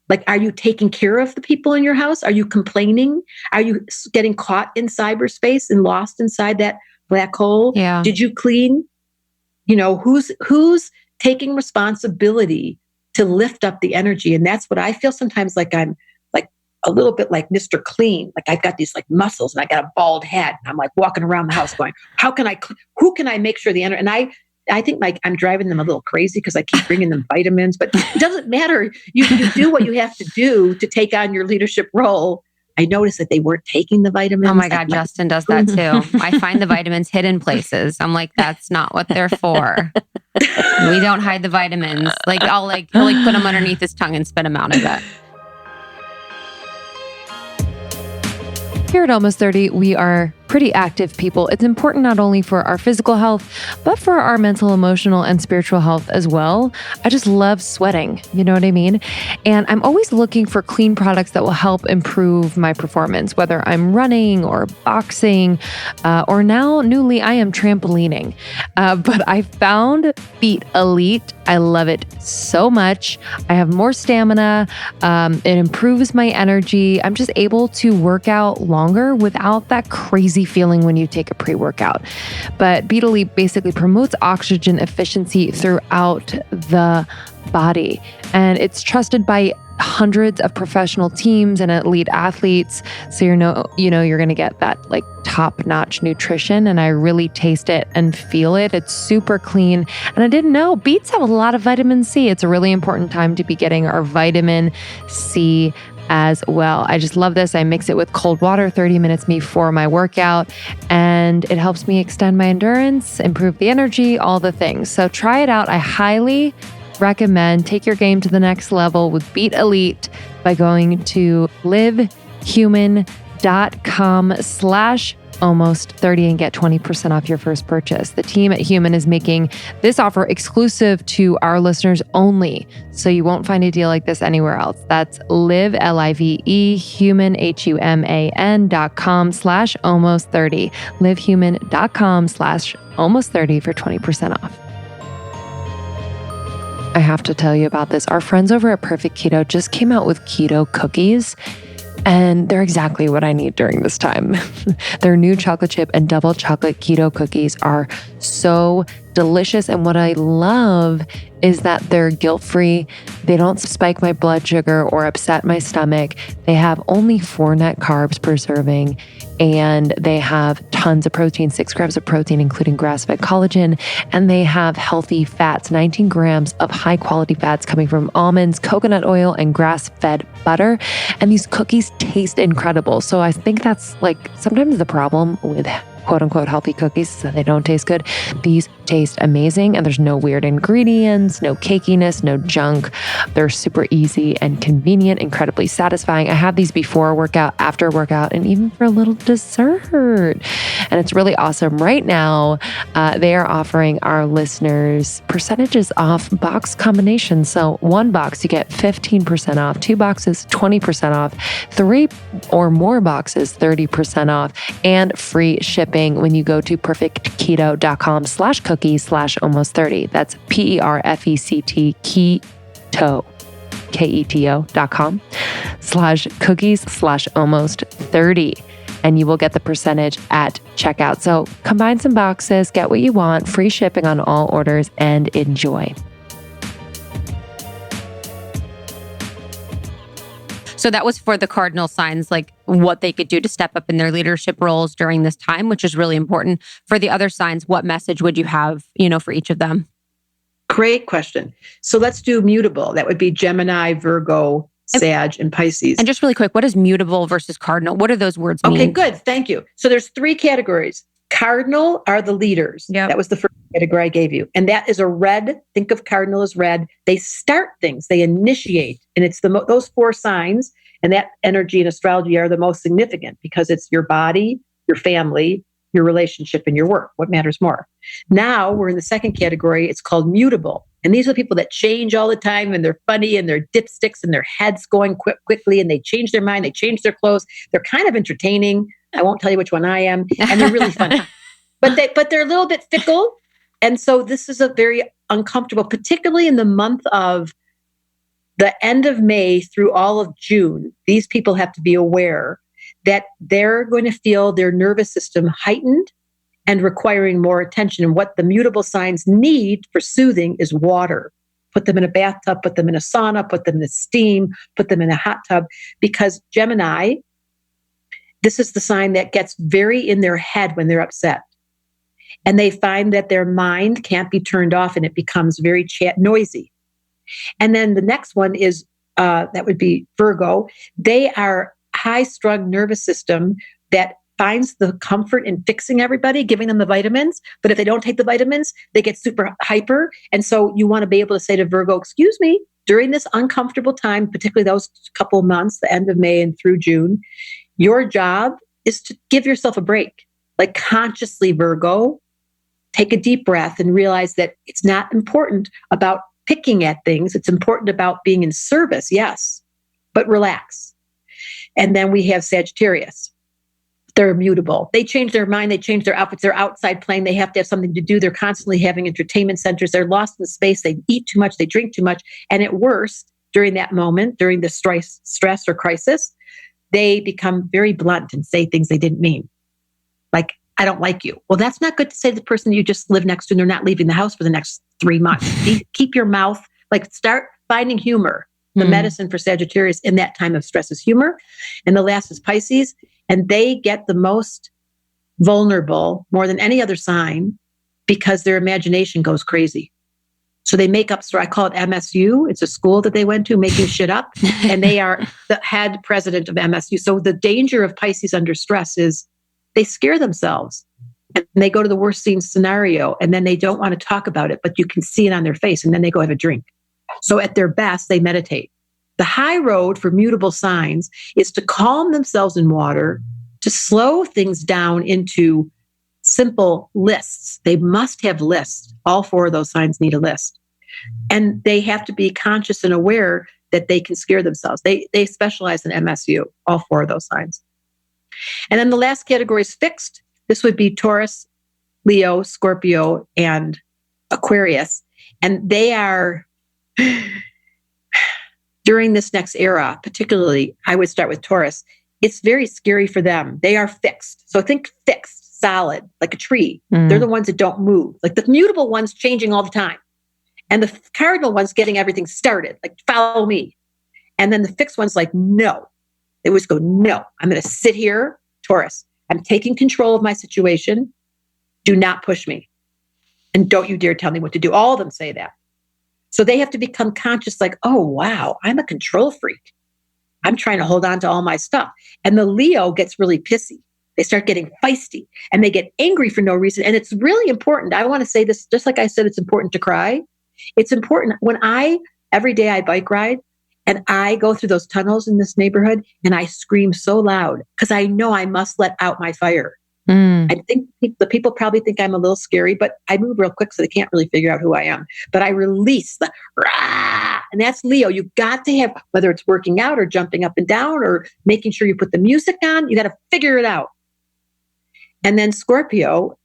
Like, are you taking care of the people in your house? Are you complaining? Are you getting caught in cyberspace and lost inside that black hole? Yeah. Did you clean? Who's taking responsibility to lift up the energy? And that's what I feel sometimes, like I'm like a little bit like Mr. Clean. Like I've got these like muscles and I got a bald head. And I'm like walking around the house going, who can I make sure the energy? And I think like I'm driving them a little crazy because I keep bringing them vitamins, but it doesn't matter. You do what you have to do to take on your leadership role. I noticed that they weren't taking the vitamins. Oh my God, Justin does that too. I find the vitamins hidden places. I'm like, that's not what they're for. We don't hide the vitamins. Like he'll put them underneath his tongue and spit them out, I bet. Here at Almost 30, we are pretty active people. It's important not only for our physical health, but for our mental, emotional, and spiritual health as well. I just love sweating, you know what I mean? And I'm always looking for clean products that will help improve my performance, whether I'm running or boxing, or now newly I am trampolining. But I found Beat Elite. I love it so much. I have more stamina. It improves my energy. I'm just able to work out longer without that crazy feeling when you take a pre-workout. But Beat Elite basically promotes oxygen efficiency throughout the body. And it's trusted by hundreds of professional teams and elite athletes. So you're going to get that like top-notch nutrition. And I really taste it and feel it. It's super clean. And I didn't know beets have a lot of vitamin C. It's a really important time to be getting our vitamin C as well. I just love this. I mix it with cold water 30 minutes before my workout, and it helps me extend my endurance, improve the energy, all the things. So try it out. I highly recommend take your game to the next level with Beat Elite by going to livehuman.com/almost30 and get 20% off your first purchase. The team at Human is making this offer exclusive to our listeners only, so you won't find a deal like this anywhere else. That's live, L-I-V-E, human, HUMAN.com/almost30. livehuman.com/almost30 for 20% off. I have to tell you about this. Our friends over at Perfect Keto just came out with keto cookies, and they're exactly what I need during this time. Their new chocolate chip and double chocolate keto cookies are so delicious. And what I love is that they're guilt-free. They don't spike my blood sugar or upset my stomach. They have only 4 net carbs per serving, and they have tons of protein, 6 grams of protein, including grass-fed collagen. And they have healthy fats, 19 grams of high-quality fats coming from almonds, coconut oil, and grass-fed butter. And these cookies taste incredible. So I think that's like sometimes the problem with quote unquote healthy cookies so they don't taste good. These taste amazing, and there's no weird ingredients, no cakiness, no junk. They're super easy and convenient, incredibly satisfying. I have these before workout, after workout, and even for a little dessert. And it's really awesome. Right now, they are offering our listeners percentages off box combinations. So 1 box, you get 15% off, 2 boxes, 20% off, 3 or more boxes, 30% off, and free shipping when you go to perfectketo.com/cookies/almost30. That's PERFECT keto, keto.com/cookies/almost30. And you will get the percentage at checkout. So combine some boxes, get what you want, free shipping on all orders, and enjoy. So that was for the cardinal signs, like what they could do to step up in their leadership roles during this time, which is really important. For the other signs, what message would you have, for each of them? Great question. So let's do mutable. That would be Gemini, Virgo, Sag, and Pisces. And just really quick, what is mutable versus cardinal? What do those words mean? Okay, good. Thank you. So there's 3 categories. Cardinal are the leaders. Yep. That was the first category I gave you. And that is a red. Think of cardinal as red. They start things. They initiate. And it's those 4 signs and that energy in astrology are the most significant because it's your body, your family, your relationship, and your work. What matters more? Now we're in the second category. It's called mutable. And these are the people that change all the time, and they're funny, and they're dipsticks, and their heads going quickly, and they change their mind. They change their clothes. They're kind of entertaining. I won't tell you which one I am. And they're really funny. But they're a little bit fickle. And so this is a very uncomfortable, particularly in the month of the end of May through all of June, these people have to be aware that they're going to feel their nervous system heightened and requiring more attention. And what the mutable signs need for soothing is water. Put them in a bathtub, put them in a sauna, put them in a steam, put them in a hot tub, because Gemini, this is the sign that gets very in their head when they're upset. And they find that their mind can't be turned off and it becomes very noisy. And then the next one is, that would be Virgo. They are high-strung nervous system that finds the comfort in fixing everybody, giving them the vitamins. But if they don't take the vitamins, they get super hyper. And so you want to be able to say to Virgo, excuse me, during this uncomfortable time, particularly those couple of months, the end of May and through June, your job is to give yourself a break. Like consciously, Virgo, take a deep breath and realize that it's not important about picking at things. It's important about being in service, yes, but relax. And then we have Sagittarius. They're mutable. They change their mind. They change their outfits. They're outside playing. They have to have something to do. They're constantly having entertainment centers. They're lost in space. They eat too much. They drink too much. And at worst, during that moment, during the stress or crisis, they become very blunt and say things they didn't mean. Like, I don't like you. Well, that's not good to say to the person you just live next to and they're not leaving the house for the next 3 months. Keep your mouth, like start finding humor. The medicine for Sagittarius in that time of stress is humor. And the last is Pisces. And they get the most vulnerable more than any other sign because their imagination goes crazy. So they make up story. I call it MSU. It's a school that they went to making shit up. And they are the head president of MSU. So the danger of Pisces under stress is they scare themselves and they go to the worst scene scenario and then they don't want to talk about it, but you can see it on their face and then they go have a drink. So at their best, they meditate. The high road for mutable signs is to calm themselves in water, to slow things down into simple lists. They must have lists. All 4 of those signs need a list. And they have to be conscious and aware that they can scare themselves. They specialize in MSU, all 4 of those signs. And then the last category is fixed. This would be Taurus, Leo, Scorpio, and Aquarius. And they are... During this next era, particularly, I would start with Taurus. It's very scary for them. They are fixed. So think fixed, solid, like a tree. They're the ones that don't move. Like the mutable ones changing all the time. And the cardinal ones getting everything started, like follow me. And then the fixed ones like, no. They always go, no, I'm going to sit here, Taurus. I'm taking control of my situation. Do not push me. And don't you dare tell me what to do. All of them say that. So they have to become conscious like, oh, wow, I'm a control freak. I'm trying to hold on to all my stuff. And the Leo gets really pissy. They start getting feisty and they get angry for no reason. And it's really important. I want to say this, just like I said, it's important to cry. It's important when every day I bike ride and I go through those tunnels in this neighborhood and I scream so loud because I know I must let out my fire. I think the people probably think I'm a little scary, but I move real quick so they can't really figure out who I am. But I release the rah, and that's Leo. You got to have, whether it's working out or jumping up and down or making sure you put the music on, you got to figure it out. And then Scorpio,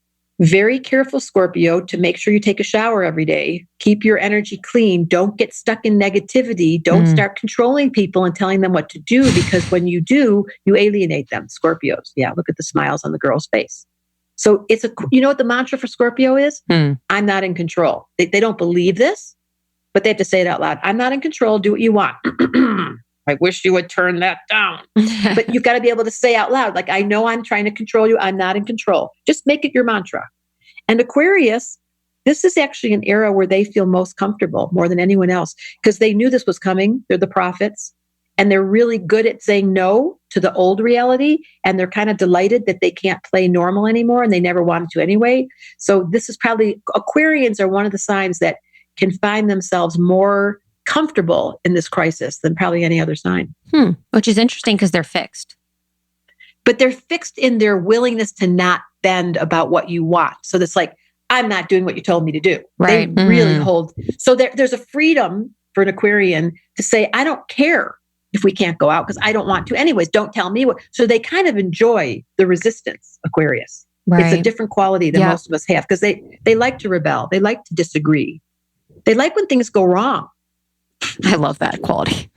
very careful Scorpio, to make sure you take a shower every day. Keep your energy clean. Don't get stuck in negativity. Don't start controlling people and telling them what to do, because when you do, you alienate them. Scorpios. Yeah, look at the smiles on the girl's face. So you know what the mantra for Scorpio is? I'm not in control. They don't believe this, but they have to say it out loud. I'm not in control. Do what you want. I wish you would turn that down. But you've got to be able to say out loud, like, I know I'm trying to control you. I'm not in control. Just make it your mantra. And Aquarius, this is actually an era where they feel most comfortable more than anyone else because they knew this was coming. They're the prophets and they're really good at saying no to the old reality. And they're kind of delighted that they can't play normal anymore and they never wanted to anyway. So this is probably, Aquarians are one of the signs that can find themselves more comfortable in this crisis than probably any other sign. Which is interesting because they're fixed. But they're fixed in their willingness to not bend about what you want. So that's like, I'm not doing what you told me to do. Right. They really hold. So there's a freedom for an Aquarian to say, I don't care if we can't go out because I don't want to anyways. Don't tell me what. So they kind of enjoy the resistance, Aquarius. Right. It's a different quality than most of us have because they like to rebel. They like to disagree. They like when things go wrong. I love that quality.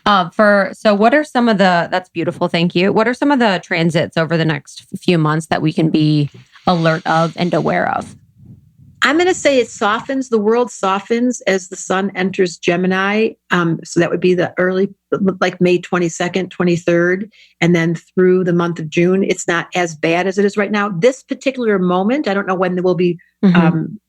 So what are some of that's beautiful. Thank you. What are some of the transits over the next few months that we can be alert of and aware of? I'm going to say it softens. The world softens as the sun enters Gemini. So that would be the early, like May 22nd, 23rd, and then through the month of June. It's not as bad as it is right now. This particular moment, I don't know when we'll be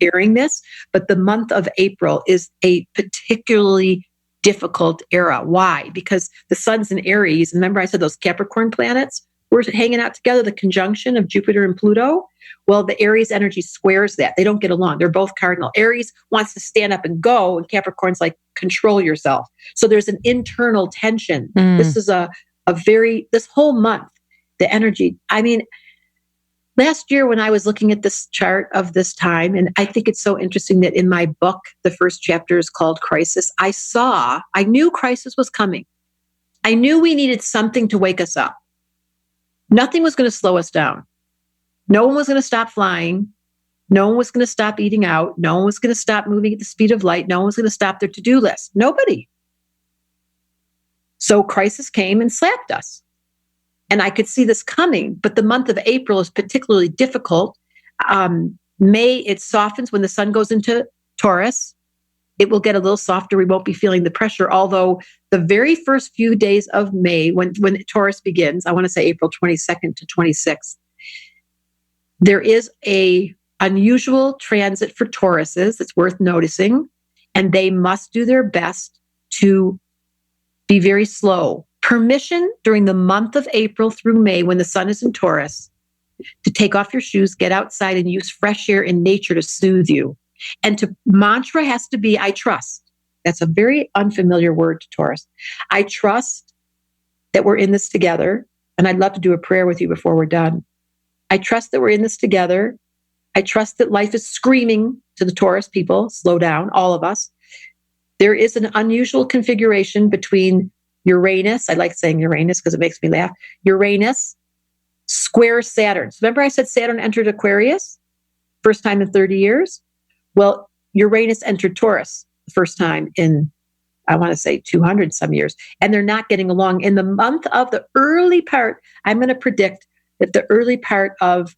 airing this, but the month of April is a particularly difficult era. Why? Because the sun's in Aries. Remember I said those Capricorn planets were hanging out together, the conjunction of Jupiter and Pluto. Well, the Aries energy squares that. They don't get along. They're both cardinal. Aries wants to stand up and go, and Capricorn's like, control yourself. So there's an internal tension. This is this whole month, the energy. I mean, last year when I was looking at this chart of this time, and I think it's so interesting that in my book, the first chapter is called Crisis. I knew crisis was coming. I knew we needed something to wake us up. Nothing was going to slow us down. No one was going to stop flying. No one was going to stop eating out. No one was going to stop moving at the speed of light. No one was going to stop their to-do list. Nobody. So crisis came and slapped us. And I could see this coming, but the month of April is particularly difficult. May, it softens when the sun goes into Taurus. It will get a little softer. We won't be feeling the pressure. Although the very first few days of May, when Taurus begins, I want to say April 22nd to 26th, there is a unusual transit for Tauruses that's worth noticing, and they must do their best to be very slow. Permission during the month of April through May, when the sun is in Taurus, to take off your shoes, get outside, and use fresh air in nature to soothe you. And mantra has to be, I trust. That's a very unfamiliar word to Taurus. I trust that we're in this together. And I'd love to do a prayer with you before we're done. I trust that we're in this together. I trust that life is screaming to the Taurus people, slow down, all of us. There is an unusual configuration between Uranus, I like saying Uranus because it makes me laugh, Uranus square Saturn. So remember I said Saturn entered Aquarius, first time in 30 years? Well, Uranus entered Taurus the first time in, I want to say 200 some years, and they're not getting along. In the month of the early part, I'm going to predict that the early part of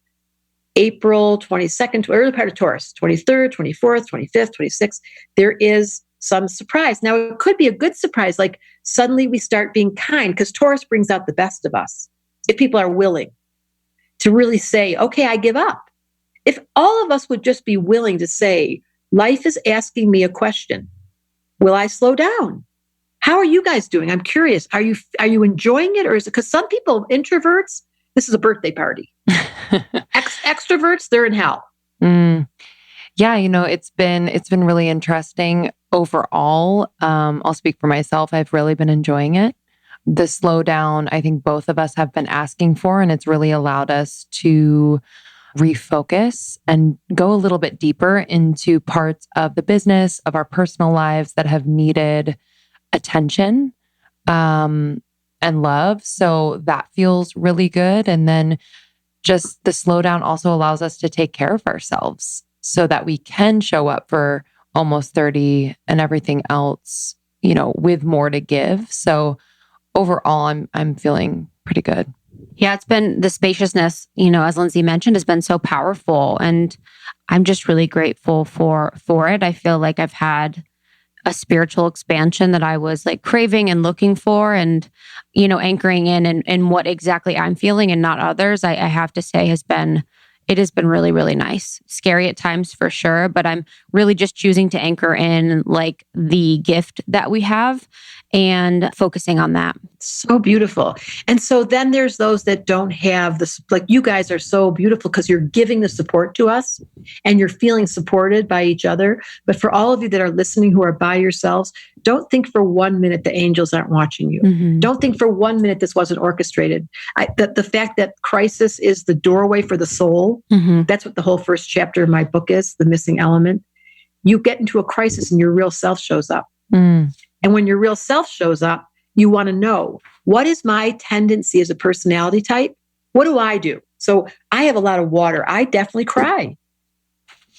April 22nd, early part of Taurus, 23rd, 24th, 25th, 26th, there is some surprise. Now, it could be a good surprise, like suddenly we start being kind, because Taurus brings out the best of us. If people are willing to really say, okay, I give up. If all of us would just be willing to say, life is asking me a question. Will I slow down? How are you guys doing? I'm curious. Are you enjoying it? Or is it because some people, introverts, this is a birthday party. Extroverts, they're in hell. Yeah, it's been really interesting overall. I'll speak for myself. I've really been enjoying it. The slowdown, I think both of us have been asking for, and it's really allowed us to refocus and go a little bit deeper into parts of the business, of our personal lives that have needed attention and love. So that feels really good. And then just the slowdown also allows us to take care of ourselves so that we can show up for almost 30 and everything else, with more to give. So overall, I'm feeling pretty good. Yeah, it's been the spaciousness, as Lindsay mentioned, has been so powerful. And I'm just really grateful for it. I feel like I've had a spiritual expansion that I was like craving and looking for, and, anchoring in and what exactly I'm feeling and not others, I have to say it has been really, really nice. Scary at times for sure, but I'm really just choosing to anchor in like the gift that we have and focusing on that. So beautiful. And so then there's those that don't have this, like you guys are so beautiful because you're giving the support to us and you're feeling supported by each other. But for all of you that are listening who are by yourselves, don't think for 1 minute the angels aren't watching you. Mm-hmm. Don't think for 1 minute this wasn't orchestrated. The fact that crisis is the doorway for the soul, that's what the whole first chapter of my book is, the missing element. You get into a crisis and your real self shows up. And when your real self shows up, you want to know, what is my tendency as a personality type? What do I do? So I have a lot of water. I definitely cry.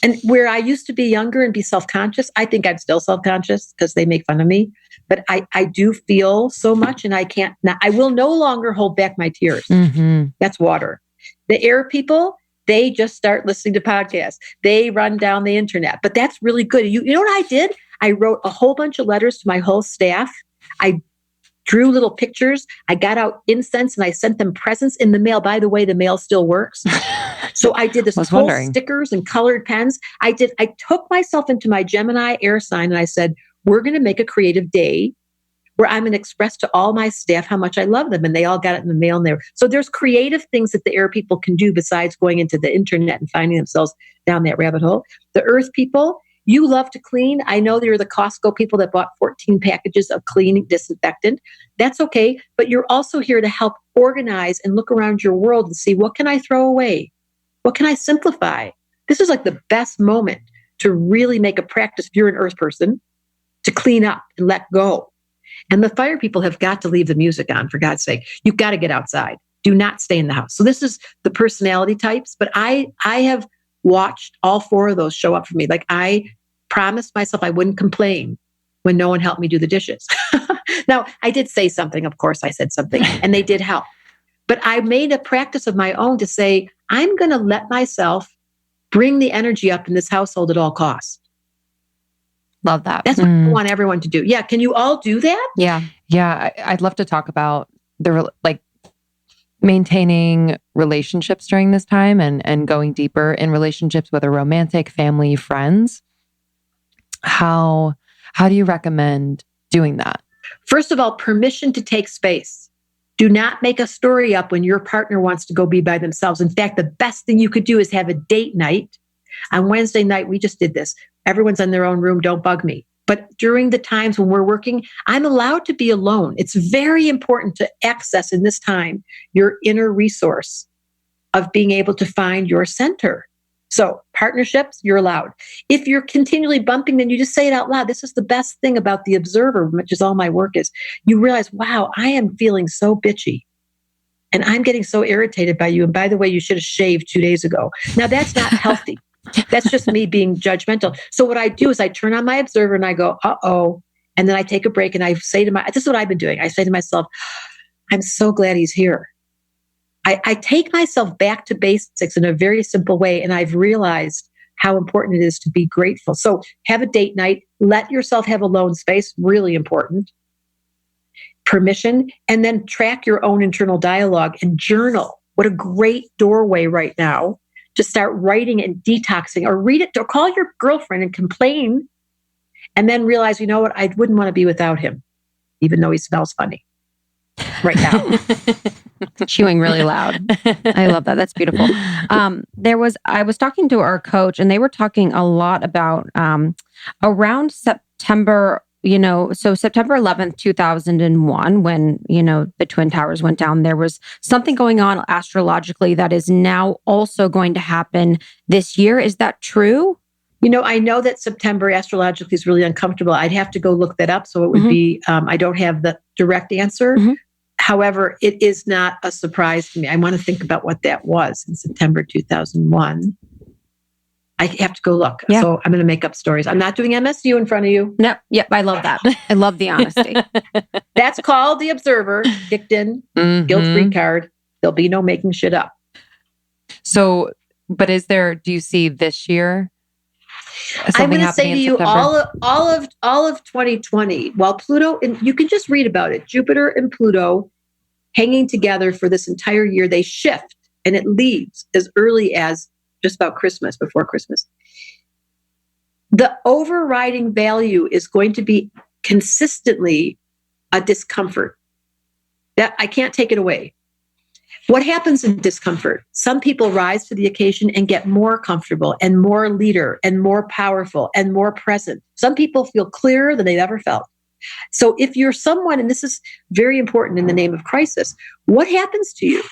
And where I used to be younger and be self-conscious, I think I'm still self-conscious because they make fun of me. But I do feel so much, and I will no longer hold back my tears. Mm-hmm. That's water. The air people, they just start listening to podcasts. They run down the internet. But that's really good. You know what I did? I wrote a whole bunch of letters to my whole staff. I drew little pictures. I got out incense and I sent them presents in the mail. By the way, the mail still works. So I did this whole stickers and colored pens. I took myself into my Gemini air sign and I said, we're going to make a creative day where I'm going to express to all my staff how much I love them. And they all got it in the mail and there. So there's creative things that the air people can do besides going into the internet and finding themselves down that rabbit hole. The earth people, you love to clean. I know you're the Costco people that bought 14 packages of cleaning disinfectant. That's okay. But you're also here to help organize and look around your world and see, what can I throw away? What can I simplify? This is like the best moment to really make a practice, if you're an earth person, to clean up and let go. And the fire people have got to leave the music on, for God's sake. You've got to get outside. Do not stay in the house. So this is the personality types, but I have watched all 4 of those show up for me. Like I promised myself I wouldn't complain when no one helped me do the dishes. Now, I did say something. Of course, I said something, and they did help. But I made a practice of my own to say, I'm going to let myself bring the energy up in this household at all costs. Love that. That's what I want everyone to do. Yeah. Can you all do that? Yeah. Yeah. I'd love to talk about maintaining relationships during this time and going deeper in relationships, whether romantic, family, friends. How do you recommend doing that? First of all, permission to take space. Do not make a story up when your partner wants to go be by themselves. In fact, the best thing you could do is have a date night. On Wednesday night, we just did this. Everyone's in their own room. Don't bug me. But during the times when we're working, I'm allowed to be alone. It's very important to access in this time your inner resource of being able to find your center. So partnerships, you're allowed. If you're continually bumping, then you just say it out loud. This is the best thing about the observer, which is all my work is. You realize, wow, I am feeling so bitchy. And I'm getting so irritated by you. And by the way, you should have shaved 2 days ago. Now that's not healthy. That's just me being judgmental. So what I do is I turn on my observer and I go, uh-oh. And then I take a break and I say this is what I've been doing. I say to myself, I'm so glad he's here. I take myself back to basics in a very simple way. And I've realized how important it is to be grateful. So have a date night, let yourself have alone space, really important. Permission, and then track your own internal dialogue and journal. What a great doorway right now to start writing and detoxing, or read it, or call your girlfriend and complain, and then realize, you know what, I wouldn't want to be without him, even though he smells funny right now. Chewing really loud. I love that. That's beautiful. I was talking to our coach, and they were talking a lot about around September, so September 11th, 2001, when, the Twin Towers went down, there was something going on astrologically that is now also going to happen this year. Is that true? I know that September astrologically is really uncomfortable. I'd have to go look that up. So it would be, I don't have the direct answer. However, it is not a surprise to me. I want to think about what that was in September 2001. I have to go look. Yeah. So I'm going to make up stories. I'm not doing MSU in front of you. No. Yep. I love that. I love the honesty. That's called the observer, kicked in, guilt-free card. There'll be no making shit up. So, but do you see this year? I'm going to say to you, all of 2020, while Pluto, and you can just read about it, Jupiter and Pluto hanging together for this entire year, they shift and it leaves as early as just about Christmas, before Christmas. The overriding value is going to be consistently a discomfort. That I can't take it away. What happens in discomfort? Some people rise to the occasion and get more comfortable and more leader and more powerful and more present. Some people feel clearer than they've ever felt. So if you're someone, and this is very important in the name of crisis, what happens to you?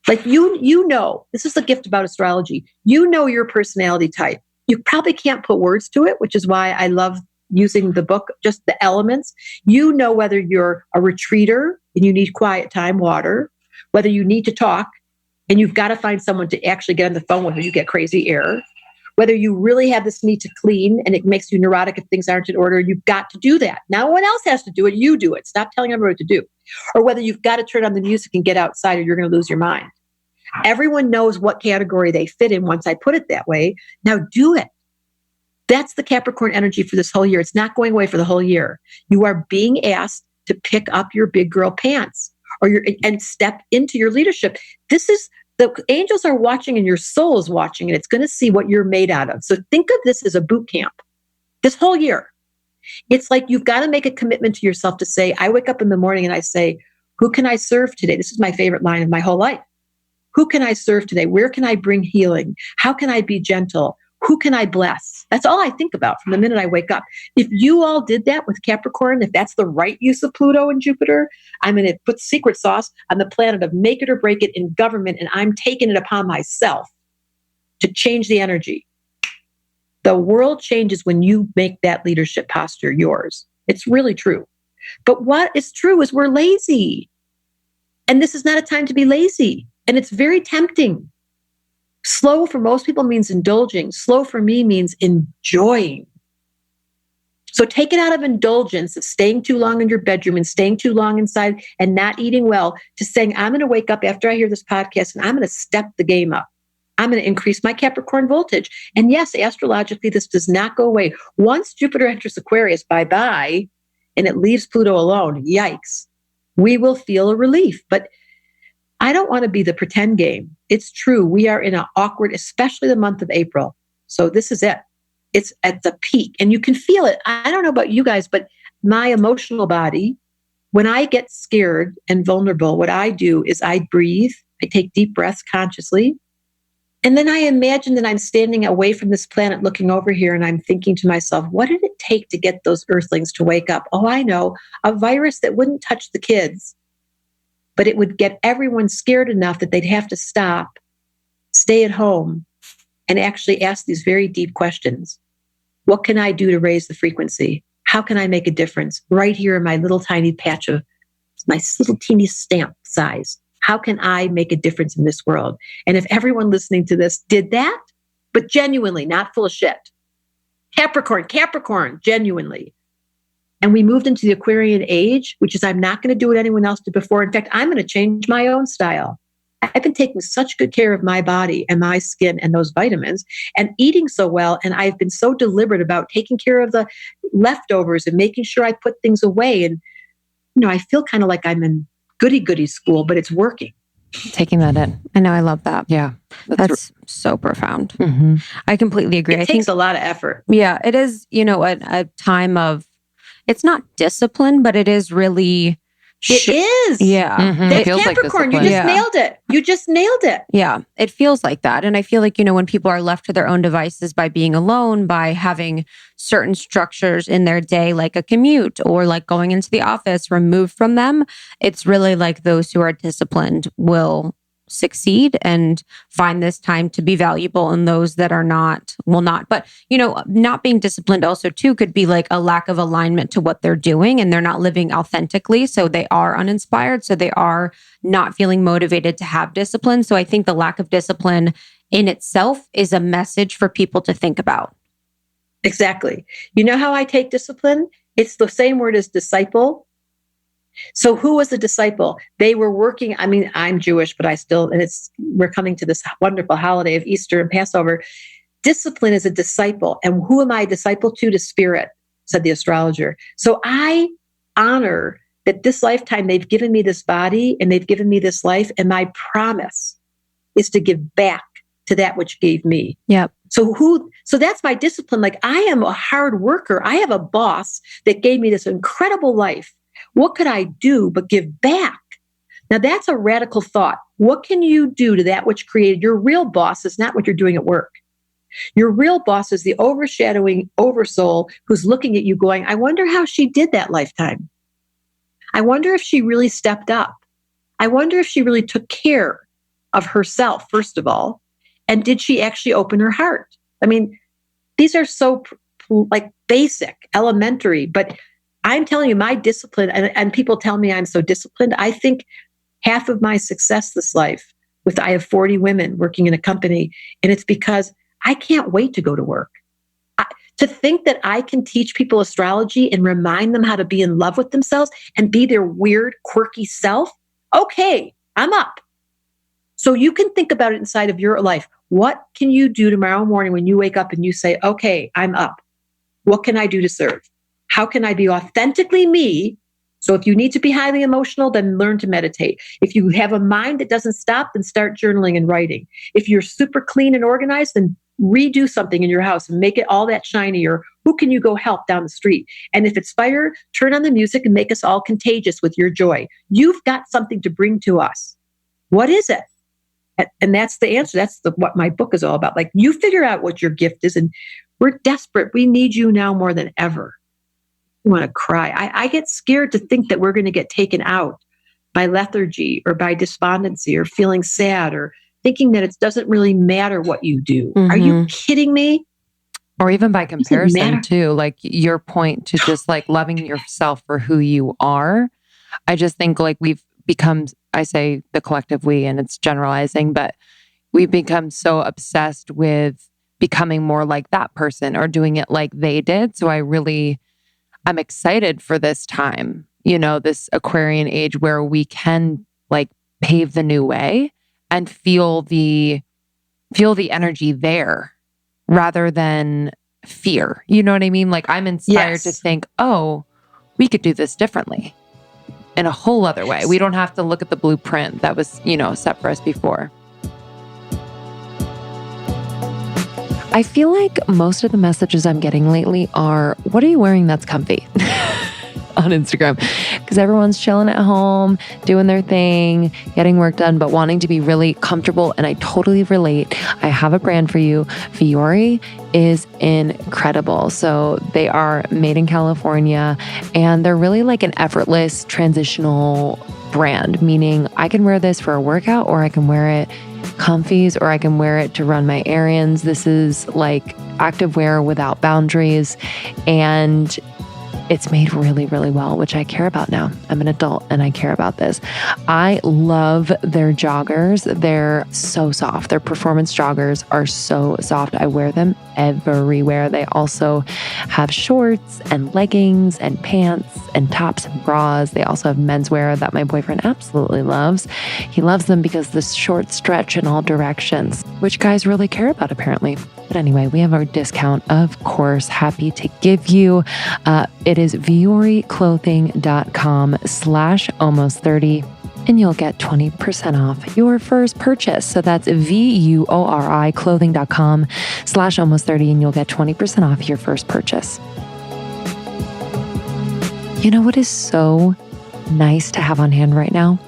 Like you know, this is the gift about astrology. You know your personality type. You probably can't put words to it, which is why I love using the book, just the elements. You know whether you're a retreater and you need quiet time, water, whether you need to talk and you've got to find someone to actually get on the phone with or you get crazy air, whether you really have this need to clean and it makes you neurotic if things aren't in order, you've got to do that. No one else has to do it. You do it. Stop telling everyone what to do. Or whether you've got to turn on the music and get outside or you're going to lose your mind. Everyone knows what category they fit in once I put it that way. Now do it. That's the Capricorn energy for this whole year. It's not going away for the whole year. You are being asked to pick up your big girl pants and step into your leadership. This is, the angels are watching and your soul is watching, and it's going to see what you're made out of. So think of this as a boot camp this whole year. It's like you've got to make a commitment to yourself to say, I wake up in the morning and I say, who can I serve today? This is my favorite line of my whole life. Who can I serve today? Where can I bring healing? How can I be gentle? Who can I bless? That's all I think about from the minute I wake up. If you all did that with Capricorn, if that's the right use of Pluto and Jupiter, I'm going to put secret sauce on the planet of make it or break it in government, and I'm taking it upon myself to change the energy. The world changes when you make that leadership posture yours. It's really true. But what is true is we're lazy. And this is not a time to be lazy. And it's very tempting. Slow for most people means indulging. Slow for me means enjoying. So take it out of indulgence of staying too long in your bedroom and staying too long inside and not eating well to saying, I'm going to wake up after I hear this podcast and I'm going to step the game up. I'm going to increase my Capricorn voltage. And yes, astrologically, this does not go away. Once Jupiter enters Aquarius, bye-bye, and it leaves Pluto alone, yikes, we will feel a relief. But I don't want to be the pretend game. It's true. We are in an awkward, especially the month of April. So this is it. It's at the peak and you can feel it. I don't know about you guys, but my emotional body, when I get scared and vulnerable, what I do is I breathe. I take deep breaths consciously. And then I imagine that I'm standing away from this planet looking over here and I'm thinking to myself, what did it take to get those earthlings to wake up? Oh, I know, a virus that wouldn't touch the kids, but it would get everyone scared enough that they'd have to stop, stay at home, and actually ask these very deep questions. What can I do to raise the frequency? How can I make a difference right here in my little tiny patch of my little teeny stamp size? How can I make a difference in this world? And if everyone listening to this did that, but genuinely, not full of shit, Capricorn, genuinely, and we moved into the Aquarian age, which is I'm not going to do what anyone else did before. In fact, I'm going to change my own style. I've been taking such good care of my body and my skin and those vitamins and eating so well. And I've been so deliberate about taking care of the leftovers and making sure I put things away. And, I feel kind of like I'm in goody school, but it's working. Taking that in. I know. I love that. Yeah. That's so profound. Mm-hmm. I completely agree. It takes a lot of effort. Yeah, it is, a time of, it's not discipline, but it is really. It is. Yeah. Mm-hmm. That's Capricorn. Like you just nailed it. Yeah. It feels like that. And I feel like, when people are left to their own devices by being alone, by having certain structures in their day, like a commute or like going into the office removed from them, it's really like those who are disciplined will succeed and find this time to be valuable, and those that are not will not. But not being disciplined also too could be like a lack of alignment to what they're doing, and they're not living authentically, so they are uninspired, so they are not feeling motivated to have discipline. So I think the lack of discipline in itself is a message for people to think about. Exactly. You know how I take discipline? It's the same word as disciple. So who was a disciple? They were working. I mean, I'm Jewish, but we're coming to this wonderful holiday of Easter and Passover. Discipline is a disciple. And who am I a disciple to? To spirit, said the astrologer. So I honor that this lifetime, they've given me this body and they've given me this life. And my promise is to give back to that which gave me. Yep. So that's my discipline. Like I am a hard worker. I have a boss that gave me this incredible life. What could I do but give back? Now that's a radical thought. What can you do to that which created? Your real boss is not what you're doing at work. Your real boss is the overshadowing oversoul who's looking at you going, I wonder how she did that lifetime. I wonder if she really stepped up. I wonder if she really took care of herself, first of all. And did she actually open her heart? I mean, these are so like basic, elementary, but I'm telling you, my discipline, and people tell me I'm so disciplined. I think half of my success this life I have 40 women working in a company, and it's because I can't wait to go to work. To think that I can teach people astrology and remind them how to be in love with themselves and be their weird, quirky self. Okay, I'm up. So you can think about it inside of your life. What can you do tomorrow morning when you wake up and you say, okay, I'm up? What can I do to serve? How can I be authentically me? So if you need to be highly emotional, then learn to meditate. If you have a mind that doesn't stop, then start journaling and writing. If you're super clean and organized, then redo something in your house and make it all that shiny. Or who can you go help down the street? And if it's fire, turn on the music and make us all contagious with your joy. You've got something to bring to us. What is it? And that's the answer. That's what my book is all about. Like, you figure out what your gift is, and we're desperate. We need you now more than ever. I want to cry. I get scared to think that we're going to get taken out by lethargy or by despondency or feeling sad or thinking that it doesn't really matter what you do. Are you kidding me? Or even by comparison too, like your point to just like loving yourself for who you are. I just think like we've become, I say the collective we, and it's generalizing, but we've become so obsessed with becoming more like that person or doing it like they did. So I'm excited for this time, this Aquarian age where we can like pave the new way and feel the energy there rather than fear. You know what I mean? Like, I'm inspired to think, oh, we could do this differently in a whole other way. We don't have to look at the blueprint that was, set for us before. I feel like most of the messages I'm getting lately are, what are you wearing that's comfy? On Instagram, because everyone's chilling at home, doing their thing, getting work done, but wanting to be really comfortable. And I totally relate. I have a brand for you. Vuori is incredible. So they are made in California, and they're really like an effortless transitional brand, meaning I can wear this for a workout, or I can wear it comfies, or I can wear it to run my errands. This is like activewear without boundaries, and it's made really, really well, which I care about now. I'm an adult and I care about this. I love their joggers. They're so soft. Their performance joggers are so soft. I wear them everywhere. They also have shorts and leggings and pants and tops and bras. They also have menswear that my boyfriend absolutely loves. He loves them because the shorts stretch in all directions, which guys really care about apparently. But anyway, we have our discount, of course, happy to give you. It is vuoriclothing.com/almost30, and you'll get 20% off your first purchase. So that's vuoriclothing.com/almost30, and you'll get 20% off your first purchase. You know what is so nice to have on hand right now?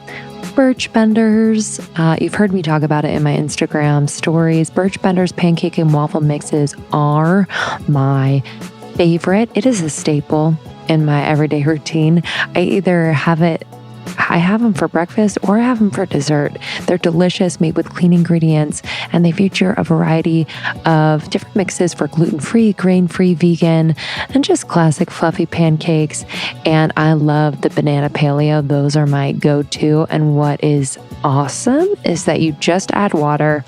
Birch Benders. You've heard me talk about it in my Instagram stories. Birch Benders pancake and waffle mixes are my favorite. It is a staple in my everyday routine. I have them for breakfast or I have them for dessert. They're delicious, made with clean ingredients, and they feature a variety of different mixes for gluten-free, grain-free, vegan, and just classic fluffy pancakes. And I love the banana paleo. Those are my go-to. And what is awesome is that you just add water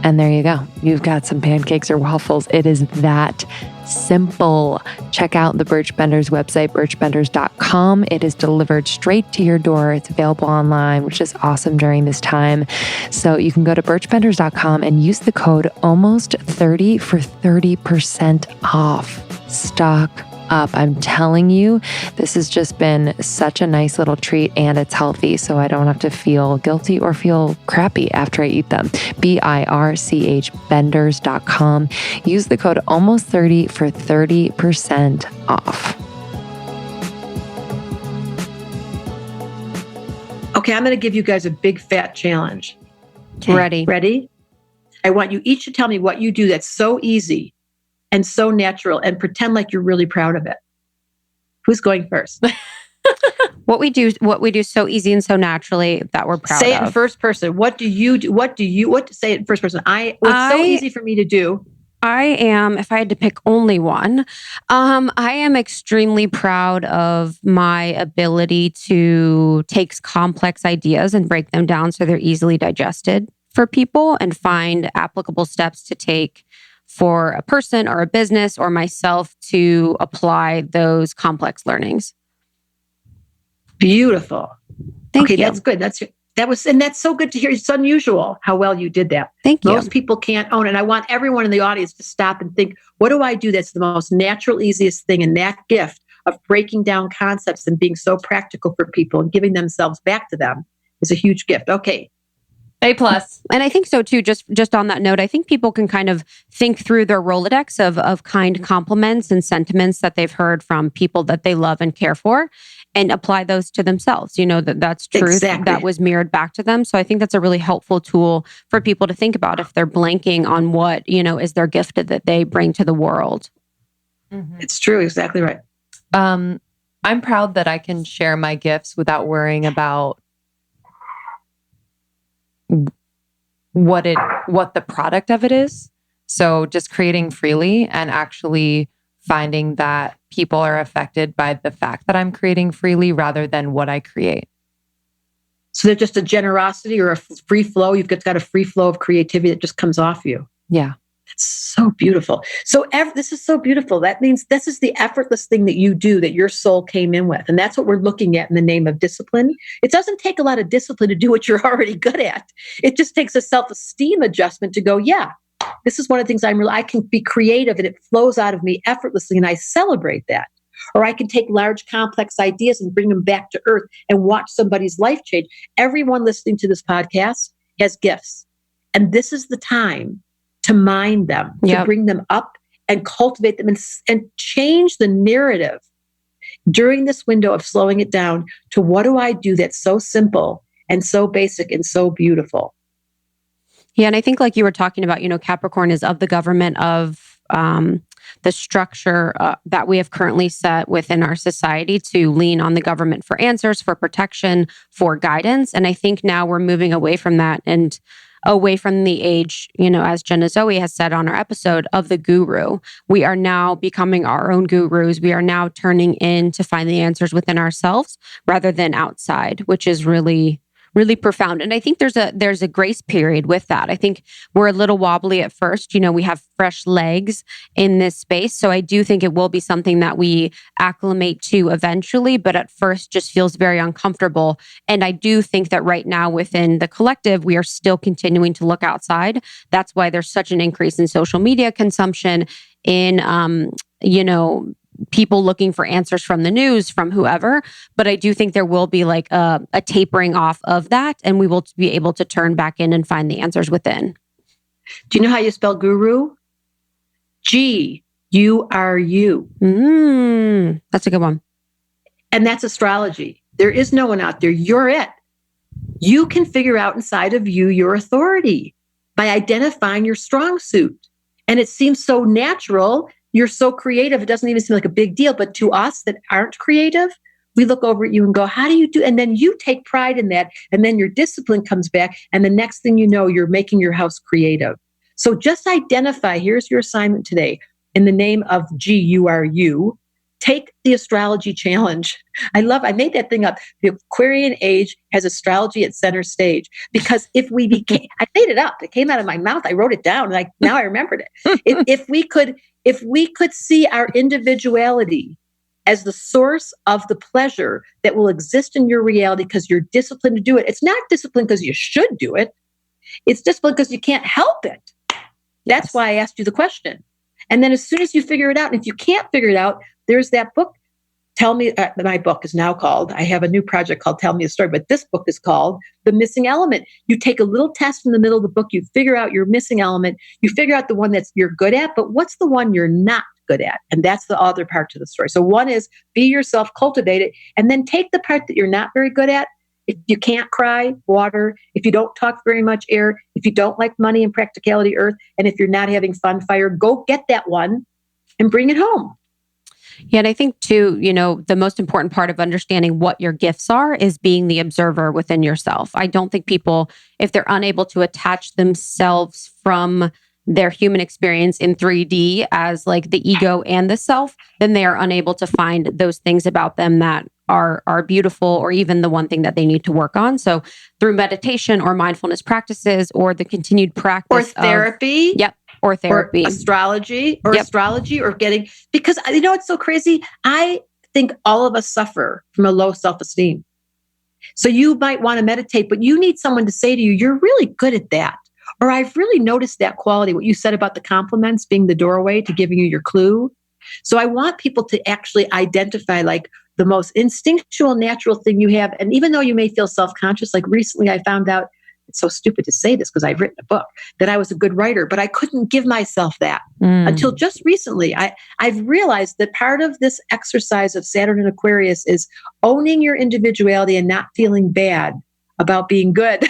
and there you go. You've got some pancakes or waffles. It is that simple. Check out the Birch Benders website, birchbenders.com. It is delivered straight to your door. It's available online, which is awesome during this time. So you can go to birchbenders.com and use the code almost30 for 30% off. Stock up. I'm telling you, this has just been such a nice little treat, and it's healthy, so I don't have to feel guilty or feel crappy after I eat them. BIRCH benders.com. Use the code almost30 for 30% off. Okay, I'm going to give you guys a big fat challenge. Okay. Ready? I want you each to tell me what you do that's so easy and so natural, and pretend like you're really proud of it. Who's going first? What we do so easy and so naturally that we're proud of. Say it in first person. What do you do? Say it in first person. What's so easy for me to do? I am, if I had to pick only one, I am extremely proud of my ability to take complex ideas and break them down so they're easily digested for people and find applicable steps to take for a person or a business or myself to apply those complex learnings. Beautiful. Thank you. That's good. That's so good to hear. It's unusual how well you did that. Thank you. Most people can't own it. And I want everyone in the audience to stop and think, what do I do that's the most natural, easiest thing? And that gift of breaking down concepts and being so practical for people and giving themselves back to them is a huge gift. Okay. A+. And I think so too, just on that note, I think people can kind of think through their Rolodex of kind compliments and sentiments that they've heard from people that they love and care for and apply those to themselves. That's truth that was mirrored back to them. So I think that's a really helpful tool for people to think about if they're blanking on what, is their gift that they bring to the world. Mm-hmm. It's true. Exactly right. I'm proud that I can share my gifts without worrying about what the product of it is. So just creating freely and actually finding that people are affected by the fact that I'm creating freely rather than what I create. So there's just a generosity or a free flow. You've got a free flow of creativity that just comes off you. Yeah. It's so beautiful. So this is so beautiful. That means this is the effortless thing that you do that your soul came in with. And that's what we're looking at in the name of discipline. It doesn't take a lot of discipline to do what you're already good at. It just takes a self-esteem adjustment to go, yeah, this is one of the things I can be creative and it flows out of me effortlessly and I celebrate that. Or I can take large, complex ideas and bring them back to earth and watch somebody's life change. Everyone listening to this podcast has gifts. And this is the time to mine them, to bring them up and cultivate them and change the narrative during this window of slowing it down to what do I do that's so simple and so basic and so beautiful. Yeah. And I think like you were talking about, Capricorn is of the government of the structure that we have currently set within our society to lean on the government for answers, for protection, for guidance. And I think now we're moving away from that and away from the age, as Jenna Zoe has said on our episode, of the guru. We are now becoming our own gurus. We are now turning in to find the answers within ourselves rather than outside, which is really, really profound. And I think there's a grace period with that. I think we're a little wobbly at first. We have fresh legs in this space. So I do think it will be something that we acclimate to eventually, but at first just feels very uncomfortable. And I do think that right now within the collective, we are still continuing to look outside. That's why there's such an increase in social media consumption, in, people looking for answers from the news, from whoever. But I do think there will be like a tapering off of that, and we will be able to turn back in and find the answers within. Do you know how you spell guru? G-U-R-U. That's a good one. And that's astrology. There is no one out there. You're it. You can figure out inside of you your authority by identifying your strong suit. And it seems so natural. You're so creative. It doesn't even seem like a big deal. But to us that aren't creative, we look over at you and go, how do you do? And then you take pride in that. And then your discipline comes back. And the next thing you know, you're making your house creative. So just identify, here's your assignment today. In the name of GURU, take the astrology challenge. I made that thing up. The Aquarian age has astrology at center stage. Because if we became, I made it up. It came out of my mouth. I wrote it down. And now I remembered it. If we could see our individuality as the source of the pleasure that will exist in your reality because you're disciplined to do it. It's not discipline because you should do it. It's discipline because you can't help it. That's why I asked you the question. And then as soon as you figure it out, and if you can't figure it out, there's that book. Tell Me, my book is now called, I have a new project called Tell Me a Story, but this book is called The Missing Element. You take a little test in the middle of the book, you figure out your missing element, you figure out the one that's you're good at, but what's the one you're not good at? And that's the other part to the story. So one is be yourself, cultivate it, and then take the part that you're not very good at. If you can't cry, water. If you don't talk very much, air. If you don't like money and practicality, earth. And if you're not having fun, fire. Go get that one and bring it home. Yeah, and I think too, the most important part of understanding what your gifts are is being the observer within yourself. I don't think people, if they're unable to attach themselves from their human experience in 3D as like the ego and the self, then they are unable to find those things about them that are beautiful, or even the one thing that they need to work on. So through meditation or mindfulness practices or the continued practice or therapy. or therapy, or astrology, or getting, because it's so crazy. I think all of us suffer from a low self-esteem. So you might want to meditate, but you need someone to say to you, you're really good at that. Or I've really noticed that quality, what you said about the compliments being the doorway to giving you your clue. So I want people to actually identify like the most instinctual, natural thing you have. And even though you may feel self-conscious, like recently I found out, it's so stupid to say this because I've written a book, that I was a good writer, but I couldn't give myself that until just recently. I've realized that part of this exercise of Saturn and Aquarius is owning your individuality and not feeling bad about being good,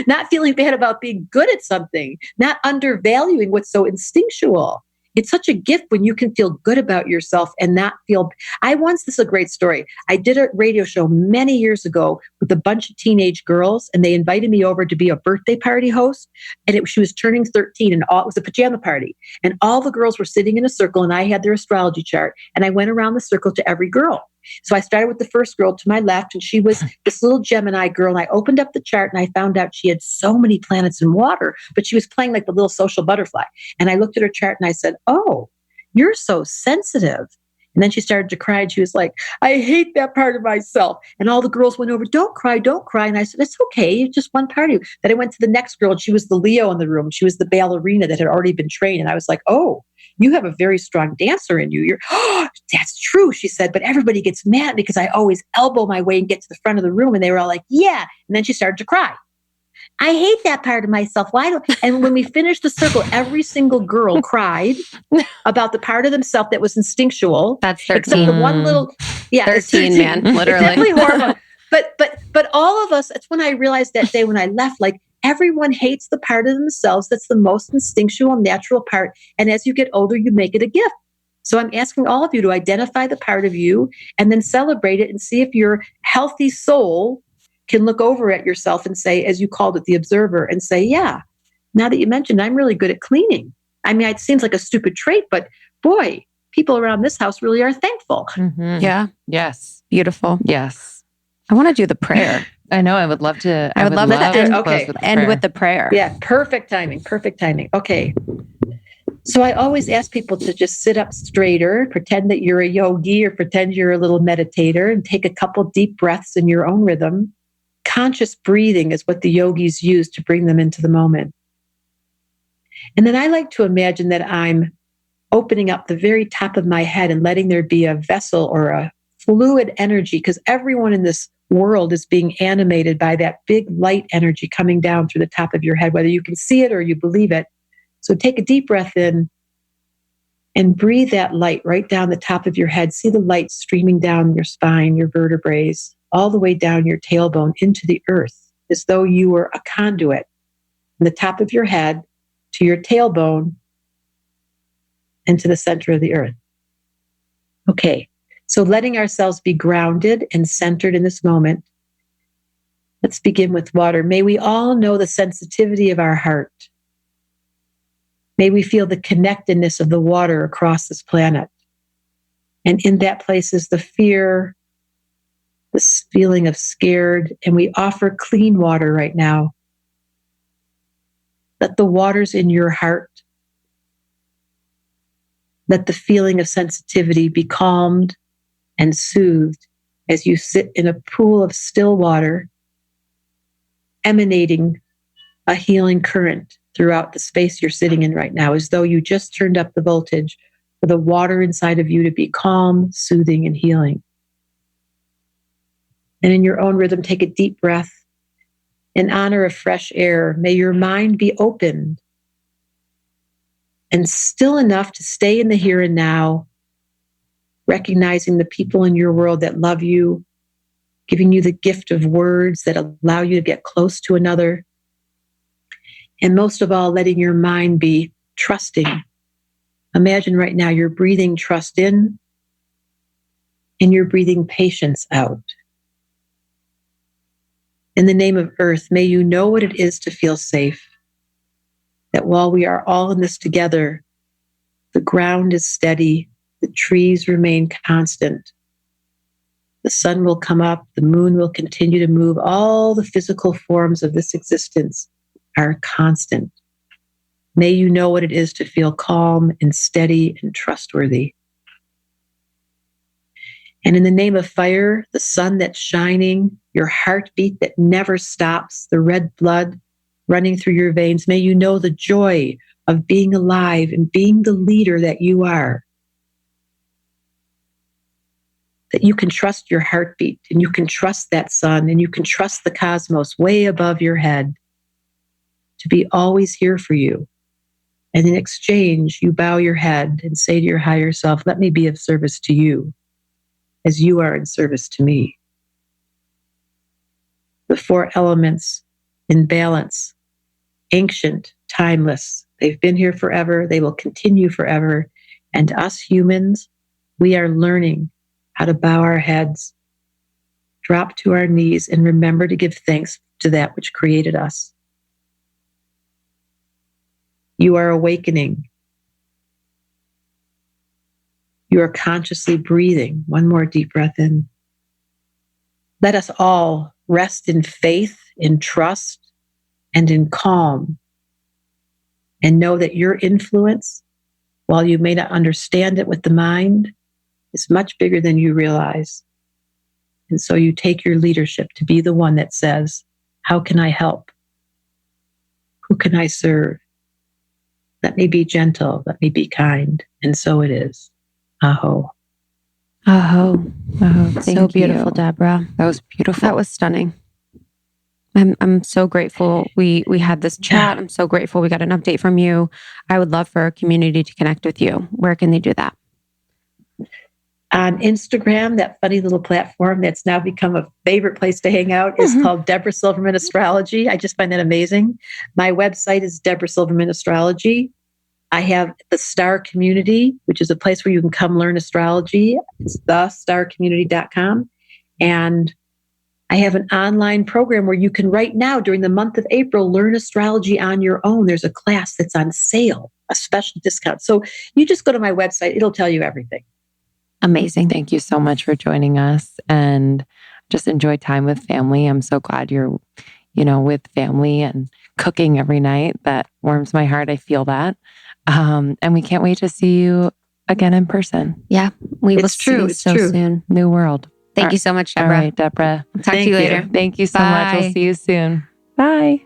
not feeling bad about being good at something, not undervaluing what's so instinctual. It's such a gift when you can feel good about yourself and not feel. This is a great story. I did a radio show many years ago with a bunch of teenage girls, and they invited me over to be a birthday party host. And she was turning 13, and it was a pajama party. And all the girls were sitting in a circle, and I had their astrology chart. And I went around the circle to every girl. So I started with the first girl to my left, and she was this little Gemini girl. And I opened up the chart, and I found out she had so many planets in water, but she was playing like the little social butterfly. And I looked at her chart, and I said, "Oh, you're so sensitive." And then she started to cry, and she was like, "I hate that part of myself." And all the girls went over, "Don't cry, don't cry." And I said, "It's okay. It's just one part of you." Then I went to the next girl, and she was the Leo in the room. She was the ballerina that had already been trained. And I was like, "Oh, you have a very strong dancer in you." That's true, she said, "but everybody gets mad because I always elbow my way and get to the front of the room." And they were all like, "Yeah." And then she started to cry. "I hate that part of myself. Why do?" And when we finished the circle, every single girl cried about the part of themselves that was instinctual. That's 13. Except the one little, 13, man, literally. It's definitely horrible. But all of us, that's when I realized that day when I left, like everyone hates the part of themselves that's the most instinctual, natural part. And as you get older, you make it a gift. So I'm asking all of you to identify the part of you and then celebrate it and see if your healthy soul can look over at yourself and say, as you called it, the observer, and say, "Yeah, now that you mentioned, I'm really good at cleaning." I mean, it seems like a stupid trait, but boy, people around this house really are thankful. Mm-hmm. Yeah. Yes. Beautiful. Yes. I want to do the prayer. I know. I would love to. I would love to end with the prayer. Yeah. Perfect timing. Okay. So I always ask people to just sit up straighter, pretend that you're a yogi or pretend you're a little meditator, and take a couple deep breaths in your own rhythm. Conscious breathing is what the yogis use to bring them into the moment. And then I like to imagine that I'm opening up the very top of my head and letting there be a vessel or a fluid energy, because everyone in this world is being animated by that big light energy coming down through the top of your head, whether you can see it or you believe it. So take a deep breath in and breathe that light right down the top of your head. See the light streaming down your spine, your vertebrae, all the way down your tailbone into the earth, as though you were a conduit from the top of your head to your tailbone and to the center of the earth. Okay, so letting ourselves be grounded and centered in this moment. Let's begin with water. May we all know the sensitivity of our heart. May we feel the connectedness of the water across this planet. And in that place is the fear, this feeling of scared, and we offer clean water right now. Let the waters in your heart, let the feeling of sensitivity be calmed and soothed as you sit in a pool of still water, emanating a healing current throughout the space you're sitting in right now, as though you just turned up the voltage for the water inside of you to be calm, soothing, and healing. And in your own rhythm, take a deep breath. In honor of fresh air, may your mind be opened and still enough to stay in the here and now, recognizing the people in your world that love you, giving you the gift of words that allow you to get close to another. And most of all, letting your mind be trusting. Imagine right now you're breathing trust in and you're breathing patience out. In the name of Earth, may you know what it is to feel safe. That while we are all in this together, the ground is steady, the trees remain constant. The sun will come up, the moon will continue to move. All the physical forms of this existence are constant. May you know what it is to feel calm and steady and trustworthy. And in the name of fire, the sun that's shining, your heartbeat that never stops, the red blood running through your veins, may you know the joy of being alive and being the leader that you are. That you can trust your heartbeat and you can trust that sun and you can trust the cosmos way above your head to be always here for you. And in exchange, you bow your head and say to your higher self, let me be of service to you as you are in service to me. The four elements in balance, ancient, timeless. They've been here forever. They will continue forever. And us humans, we are learning how to bow our heads, drop to our knees, and remember to give thanks to that which created us. You are awakening. You are consciously breathing. One more deep breath in. Let us all rest in faith, in trust, and in calm, and know that your influence, while you may not understand it with the mind, is much bigger than you realize. And so you take your leadership to be the one that says, how can I help? Who can I serve? Let me be gentle. Let me be kind. And so it is. Aho. Aho. Oh, So beautiful, Debra. That was beautiful. That was stunning. I'm so grateful we had this chat. I'm so grateful we got an update from you. I would love for our community to connect with you. Where can they do that? On Instagram, that funny little platform that's now become a favorite place to hang out is called Debra Silverman Astrology. I just find that amazing. My website is Debra Silverman Astrology. I have the Star Community, which is a place where you can come learn astrology. It's thestarcommunity.com. And I have an online program where you can right now, during the month of April, learn astrology on your own. There's a class that's on sale, a special discount. So you just go to my website. It'll tell you everything. Amazing. Thank you so much for joining us and just enjoy time with family. I'm so glad you're, with family and cooking every night. That warms my heart. I feel that. And we can't wait to see you again in person. Yeah, we will see you It's so true. soon. New world. Thank you so much, Debra. All right, Debra. Talk to you later. Thank you so much. Bye. We'll see you soon. Bye.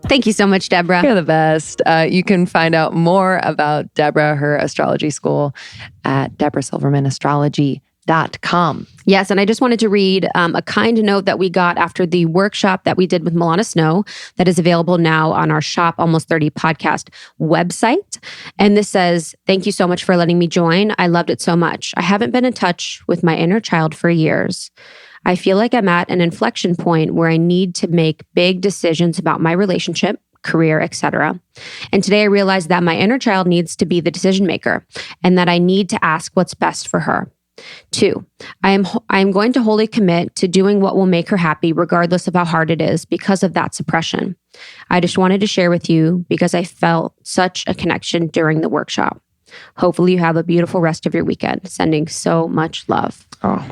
Thank you so much, Debra. You're the best. You can find out more about Debra, her astrology school, at debrasilvermanastrology.com. Yes, and I just wanted to read a kind note that we got after the workshop that we did with Milana Snow that is available now on our Shop Almost 30 podcast website. And this says, thank you so much for letting me join. I loved it so much. I haven't been in touch with my inner child for years. I feel like I'm at an inflection point where I need to make big decisions about my relationship, career, etc. And today I realized that my inner child needs to be the decision maker and that I need to ask what's best for her. 2, I am going to wholly commit to doing what will make her happy regardless of how hard it is because of that suppression. I just wanted to share with you because I felt such a connection during the workshop. Hopefully you have a beautiful rest of your weekend. Sending so much love. Oh,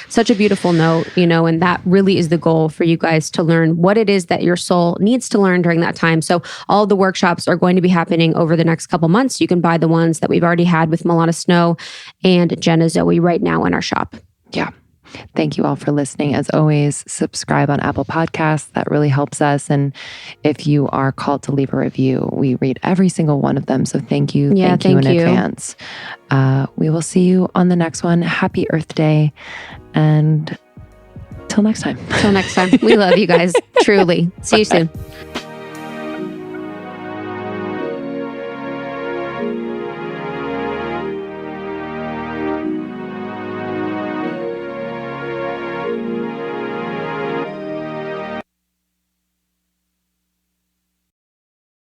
such a beautiful note, and that really is the goal for you guys to learn what it is that your soul needs to learn during that time. So all of the workshops are going to be happening over the next couple months. You can buy the ones that we've already had with Milana Snow and Jenna Zoe right now in our shop. yeah. Thank you all for listening. As always, subscribe on Apple Podcasts. That really helps us. And if you are called to leave a review, we read every single one of them. So thank you. Yeah, thank you in you. advance. We will see you on the next one. Happy Earth Day. And till next time. Till next time. We love you guys. Truly. See you soon.